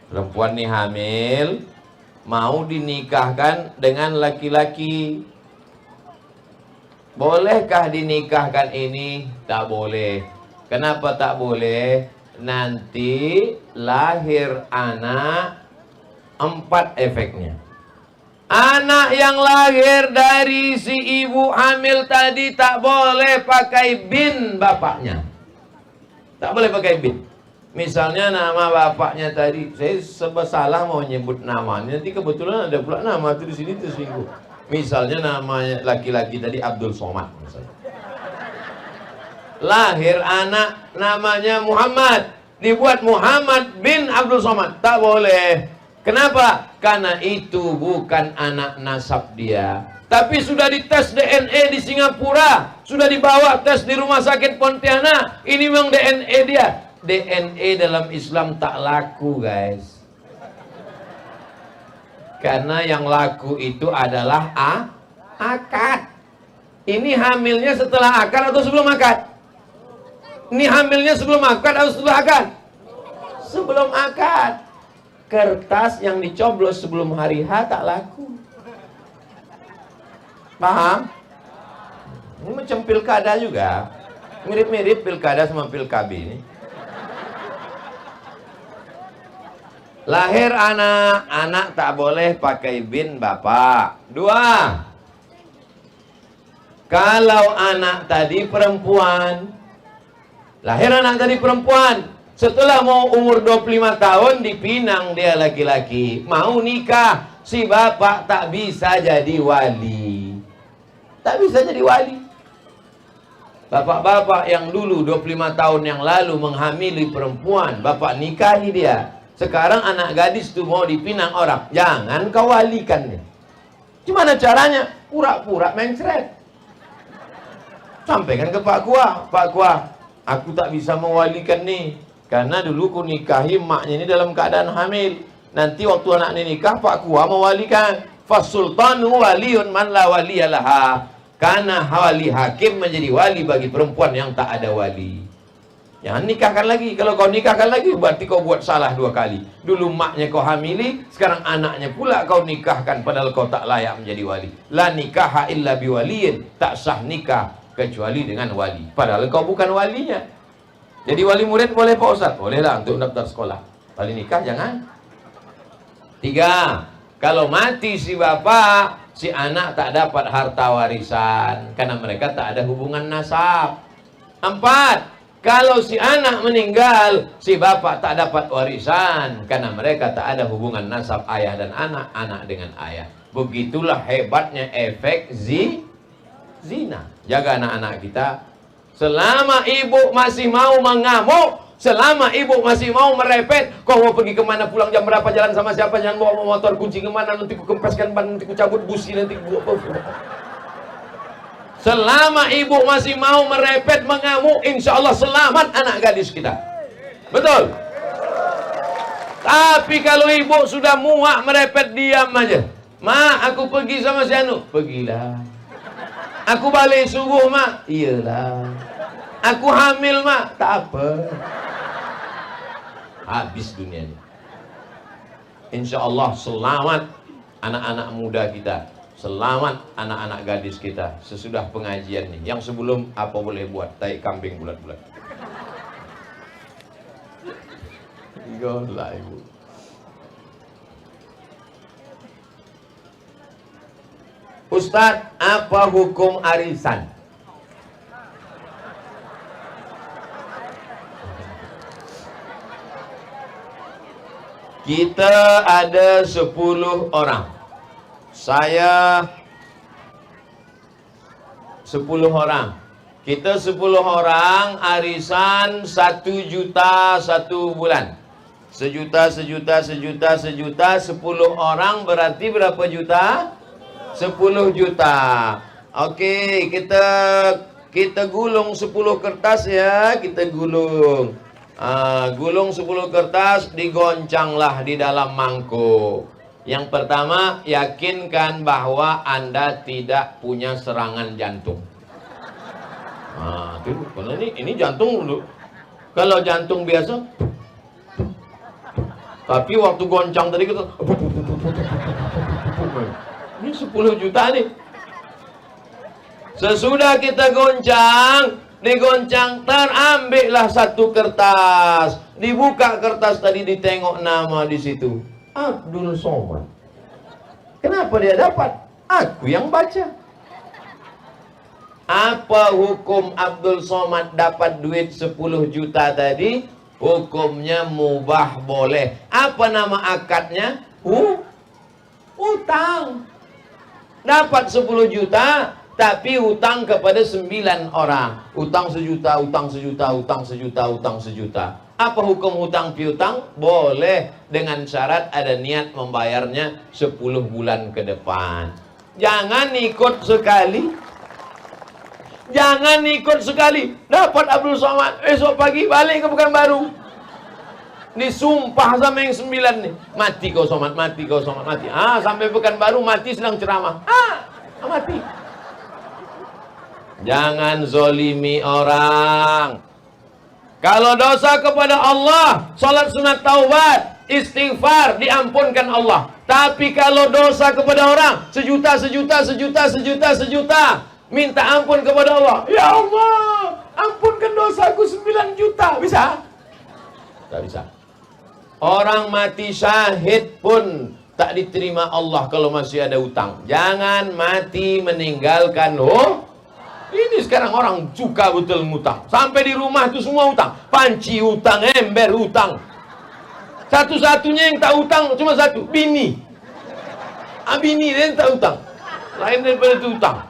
Perempuan ni hamil, mau dinikahkan dengan laki-laki. Bolehkah dinikahkan ini? Tak boleh. Kenapa tak boleh? Nanti lahir anak, 4 efeknya. Anak yang lahir dari si ibu hamil tadi tak boleh pakai bin bapaknya. Tak boleh pakai bin. Misalnya nama bapaknya tadi, saya serba salah mau nyebut namanya, nanti kebetulan ada pula nama itu di sini tersinggung. Misalnya nama laki-laki tadi Abdul Somad misalnya. Lahir anak namanya Muhammad, dibuat Muhammad bin Abdul Somad, tak boleh. Kenapa? Karena itu bukan anak nasab dia. Tapi sudah dites DNA di Singapura, sudah dibawa tes di rumah sakit Pontianak, ini memang DNA dia. DNA dalam Islam tak laku guys. Karena yang laku itu adalah akad. Ini hamilnya setelah akad atau sebelum akad? Ini hamilnya sebelum akad atau setelah akad? Sebelum akad. Kertas yang dicoblos sebelum hari H tak laku. Paham? Ini macam pilkada juga. Mirip-mirip pilkada sama pilkab ini. Lahir anak, anak tak boleh pakai bin bapak. 2. Kalau anak tadi perempuan, lahir anak tadi perempuan, setelah mau umur 25 tahun dipinang dia laki-laki, mau nikah, si bapak tak bisa jadi wali. Tak bisa jadi wali. Bapak-bapak yang dulu 25 tahun yang lalu menghamili perempuan, bapak nikahi dia. Sekarang anak gadis tuh mau dipinang orang, jangan kau walikan dia. Gimana caranya? Pura-pura mencret. Sampaikan ke Pak Kua, Pak Kua, aku tak bisa mewalikan nih, karena dulu ku nikahi maknya ini dalam keadaan hamil. Nanti waktu anak ini nikah, Pak Kua mewalikan. Fasultanu waliyun man la waliyalaha. Karena wali hakim menjadi wali bagi perempuan yang tak ada wali. Jangan nikahkan lagi. Kalau kau nikahkan lagi, berarti kau buat salah 2 kali. Dulu maknya kau hamili, sekarang anaknya pula kau nikahkan, padahal kau tak layak menjadi wali. La nikaha illa biwaliyin. Tak sah nikah kecuali dengan wali. Padahal kau bukan walinya. Jadi wali murid boleh Pak Ustaz? Boleh lah untuk daftar sekolah. Wali nikah jangan. 3. Kalau mati si bapak, si anak tak dapat harta warisan karena mereka tak ada hubungan nasab. 4. Kalau si anak meninggal, si bapak tak dapat warisan karena mereka tak ada hubungan nasab ayah dan anak, anak dengan ayah. Begitulah hebatnya efek zina. Jaga anak-anak kita. Selama ibu masih mau mengamuk, selama ibu masih mau merepet, kau mau pergi kemana, pulang jam berapa, jalan sama siapa, jangan bawa motor, kunci kemana, nanti ku kempeskan ban, nanti ku cabut busi, nanti ku... Selama ibu masih mau merepet, mengamuk, insya Allah selamat anak gadis kita. Betul? Tapi kalau ibu sudah muak merepet, diam aja. Ma, aku pergi sama si Anu. Pergilah. Aku balik subuh, Mak. Iyalah. Aku hamil, Mak. Tak apa. Habis dunia ini. Insya Allah selamat anak-anak muda kita. Selamat anak-anak gadis kita. Sesudah pengajian nih. Yang sebelum apa boleh buat? Tai kambing bulat-bulat. Golah ibu. Ustadz, apa hukum arisan? Kita ada 10 orang. Saya 10 orang. Kita 10 orang, arisan 1 juta 1 bulan. 1 juta, 1 juta, 1 juta, 1 juta, 10 orang berarti berapa juta? 10 juta. Oke, kita gulung 10 kertas ya, kita gulung. Gulung 10 kertas, digoncanglah di dalam mangkuk. Yang pertama, yakinkan bahwa Anda tidak punya serangan jantung. Karena ini jantung dulu. Kalau jantung biasa, tapi waktu goncang tadi kita, ini 10 juta nih. Sesudah kita goncang, digoncang, terambillah 1 kertas. Dibuka kertas tadi, ditengok nama di situ. Abdul Somad. Kenapa dia dapat? Aku yang baca. Apa hukum Abdul Somad dapat duit 10 juta tadi? Hukumnya mubah, boleh. Apa nama akadnya? Utang. Dapat 10 juta, tapi utang kepada 9 orang. Utang 1 juta, utang 1 juta, utang 1 juta, utang 1 juta. Apa hukum hutang piutang? Boleh, dengan syarat ada niat membayarnya 10 bulan ke depan. Jangan ikut sekali. Jangan ikut sekali. Dapat Abdul Somad, esok pagi balik ke Pekanbaru. Disumpah sama yang 9 nih. Mati kau Somad, mati kau Somad, mati. Sampai Pekanbaru mati sedang ceramah. Mati. Jangan zolimi orang. Kalau dosa kepada Allah, salat sunat taubat, istighfar, diampunkan Allah. Tapi kalau dosa kepada orang, 1 juta, 1 juta, 1 juta, 1 juta, 1 juta, minta ampun kepada Allah. Ya Allah, ampunkan dosaku 9 juta. Bisa? Tak bisa. Orang mati syahid pun tak diterima Allah kalau masih ada utang. Jangan mati meninggalkan Ini sekarang orang suka betul ngutang. Sampai di rumah itu semua utang. Panci utang, ember utang. Satu-satunya yang tak utang cuma satu, bini. Bini dia yang tak utang. Lain daripada itu utang.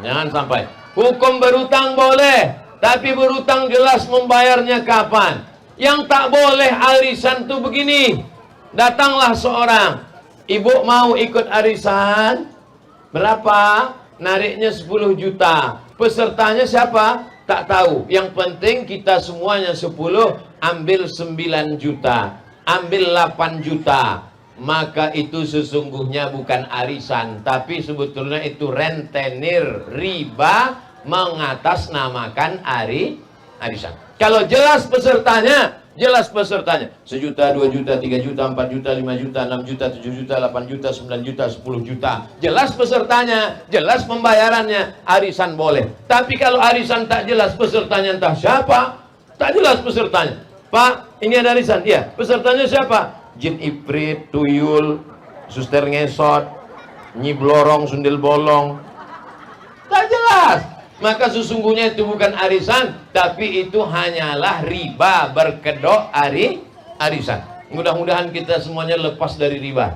Jangan sampai. Hukum berutang boleh, tapi berutang jelas membayarnya kapan. Yang tak boleh arisan tuh begini. Datanglah seorang, ibu mau ikut arisan, berapa? Nariknya 10 juta. Pesertanya siapa? Tak tahu. Yang penting kita semuanya 10, ambil 9 juta. Ambil 8 juta. Maka itu sesungguhnya bukan arisan, tapi sebetulnya itu rentenir, riba, mengatasnamakan arisan. Kalau jelas pesertanya, sejuta, 2 juta, 3 juta, 4 juta, 5 juta, 6 juta, 7 juta, 8 juta, 9 juta, 10 juta. Jelas pesertanya, jelas pembayarannya, arisan boleh. Tapi kalau arisan tak jelas pesertanya entah siapa, tak jelas pesertanya. Pak, ini ada arisan, iya. Pesertanya siapa? Jin Iprit, tuyul, suster ngesot, nyi blorong, sundel bolong. Tak jelas. Maka sesungguhnya itu bukan arisan, tapi itu hanyalah riba berkedok arisan. Mudah-mudahan kita semuanya lepas dari riba.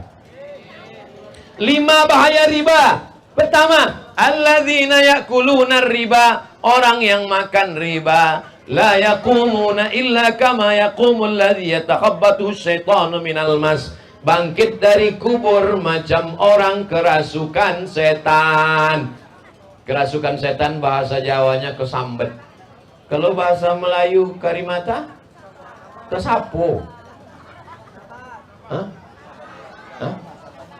5 bahaya riba. Pertama, alladzina yakuluna riba, orang yang makan riba. La yaqumuna illa kama yaqumul ladzi yatakhabbathu syaitanu minal mas. Bangkit dari kubur macam orang kerasukan setan. Kerasukan setan bahasa Jawanya kesambet. Kalau bahasa Melayu karimata, kesapu. Hah? Hah?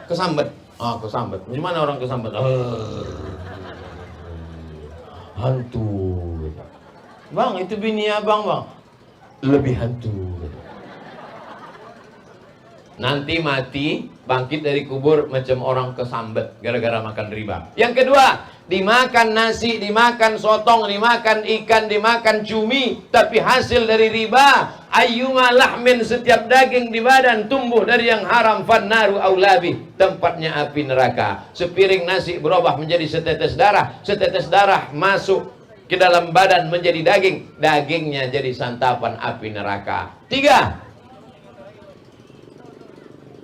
Kesambet. Oh, kesambet. Gimana orang kesambet? Hantu. Bang, itu bini abang, bang. Lebih hantu. Nanti mati, bangkit dari kubur macam orang kesambet gara-gara makan riba. Yang kedua, dimakan nasi, dimakan sotong, dimakan ikan, dimakan cumi, tapi hasil dari riba. Ayyuma lahmin, setiap daging di badan tumbuh dari yang haram, fannaru aulabi, tempatnya api neraka. Sepiring nasi berubah menjadi setetes darah masuk ke dalam badan menjadi daging, dagingnya jadi santapan api neraka. 3,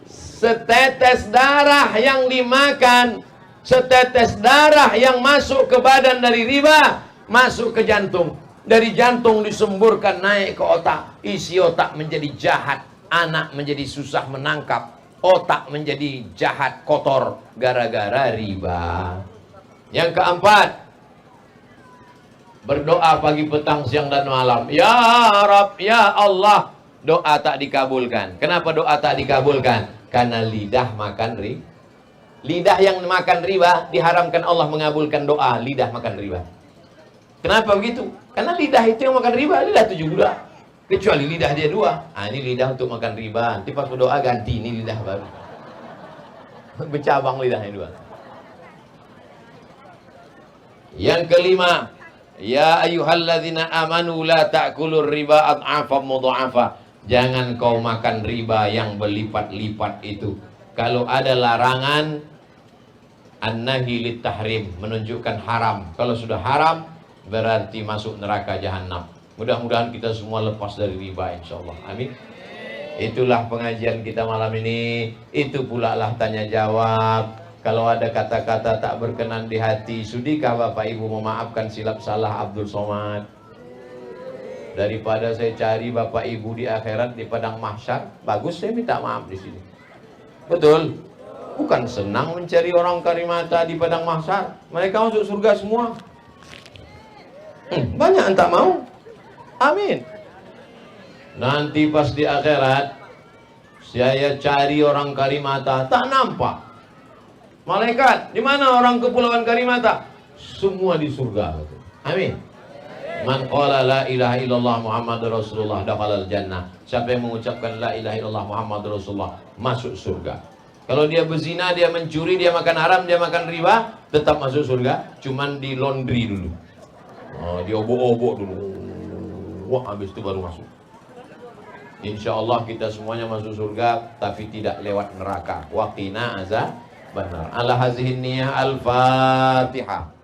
setetes darah yang dimakan, setetes darah yang masuk ke badan dari riba, masuk ke jantung. Dari jantung disemburkan naik ke otak. Isi otak menjadi jahat, anak menjadi susah menangkap, otak menjadi jahat, kotor, gara-gara riba. Yang keempat, berdoa pagi, petang, siang, dan malam. Ya Rab, ya Allah. Doa tak dikabulkan. Kenapa doa tak dikabulkan? Karena lidah makan riba. Lidah yang makan riba diharamkan Allah mengabulkan doa lidah makan riba. Kenapa begitu? Karena lidah itu yang makan riba, lidah 7 budak. Kecuali lidah dia 2. Ah, ini lidah untuk makan riba. Nanti pas berdoa ganti, ini lidah baru. Bercabang lidahnya 2. Yang kelima, ya ayyuhalladzina amanu la ta'kulur riba ad'afan mudha'afa. Jangan kau makan riba yang berlipat-lipat itu. Kalau ada larangan an-nahi lit tahrim, menunjukkan haram. Kalau sudah haram berarti masuk neraka jahanam. Mudah-mudahan kita semua lepas dari riba insyaallah. Amin. Itulah pengajian kita malam ini. Itu pula lah tanya jawab. Kalau ada kata-kata tak berkenan di hati, sudikah Bapak Ibu memaafkan silap salah Abdul Somad? Daripada saya cari Bapak Ibu di akhirat, di padang mahsyar, bagus saya minta maaf di sini. Betul? Bukan senang mencari orang karimata di padang mahsyar. Mereka masuk surga semua. Banyak yang tak mau. Amin. Nanti pas di akhirat, saya cari orang karimata, tak nampak. Malaikat, di mana orang kepulauan Karimata? Semua di surga. Amin. Man qala la ilaha illallah Muhammadur Rasulullah dakhalal jannah. Siapa yang mengucapkan la ilaha illallah Muhammadur Rasulullah masuk surga. Kalau dia berzina, dia mencuri, dia makan haram, dia makan riba, tetap masuk surga, cuman di laundry dulu. Oh, diobok-obok dulu. Wah, habis itu baru masuk. Insyaallah kita semuanya masuk surga, tapi tidak lewat neraka. Waqina azab benar. Ala hazihin niyah al-Fatihah.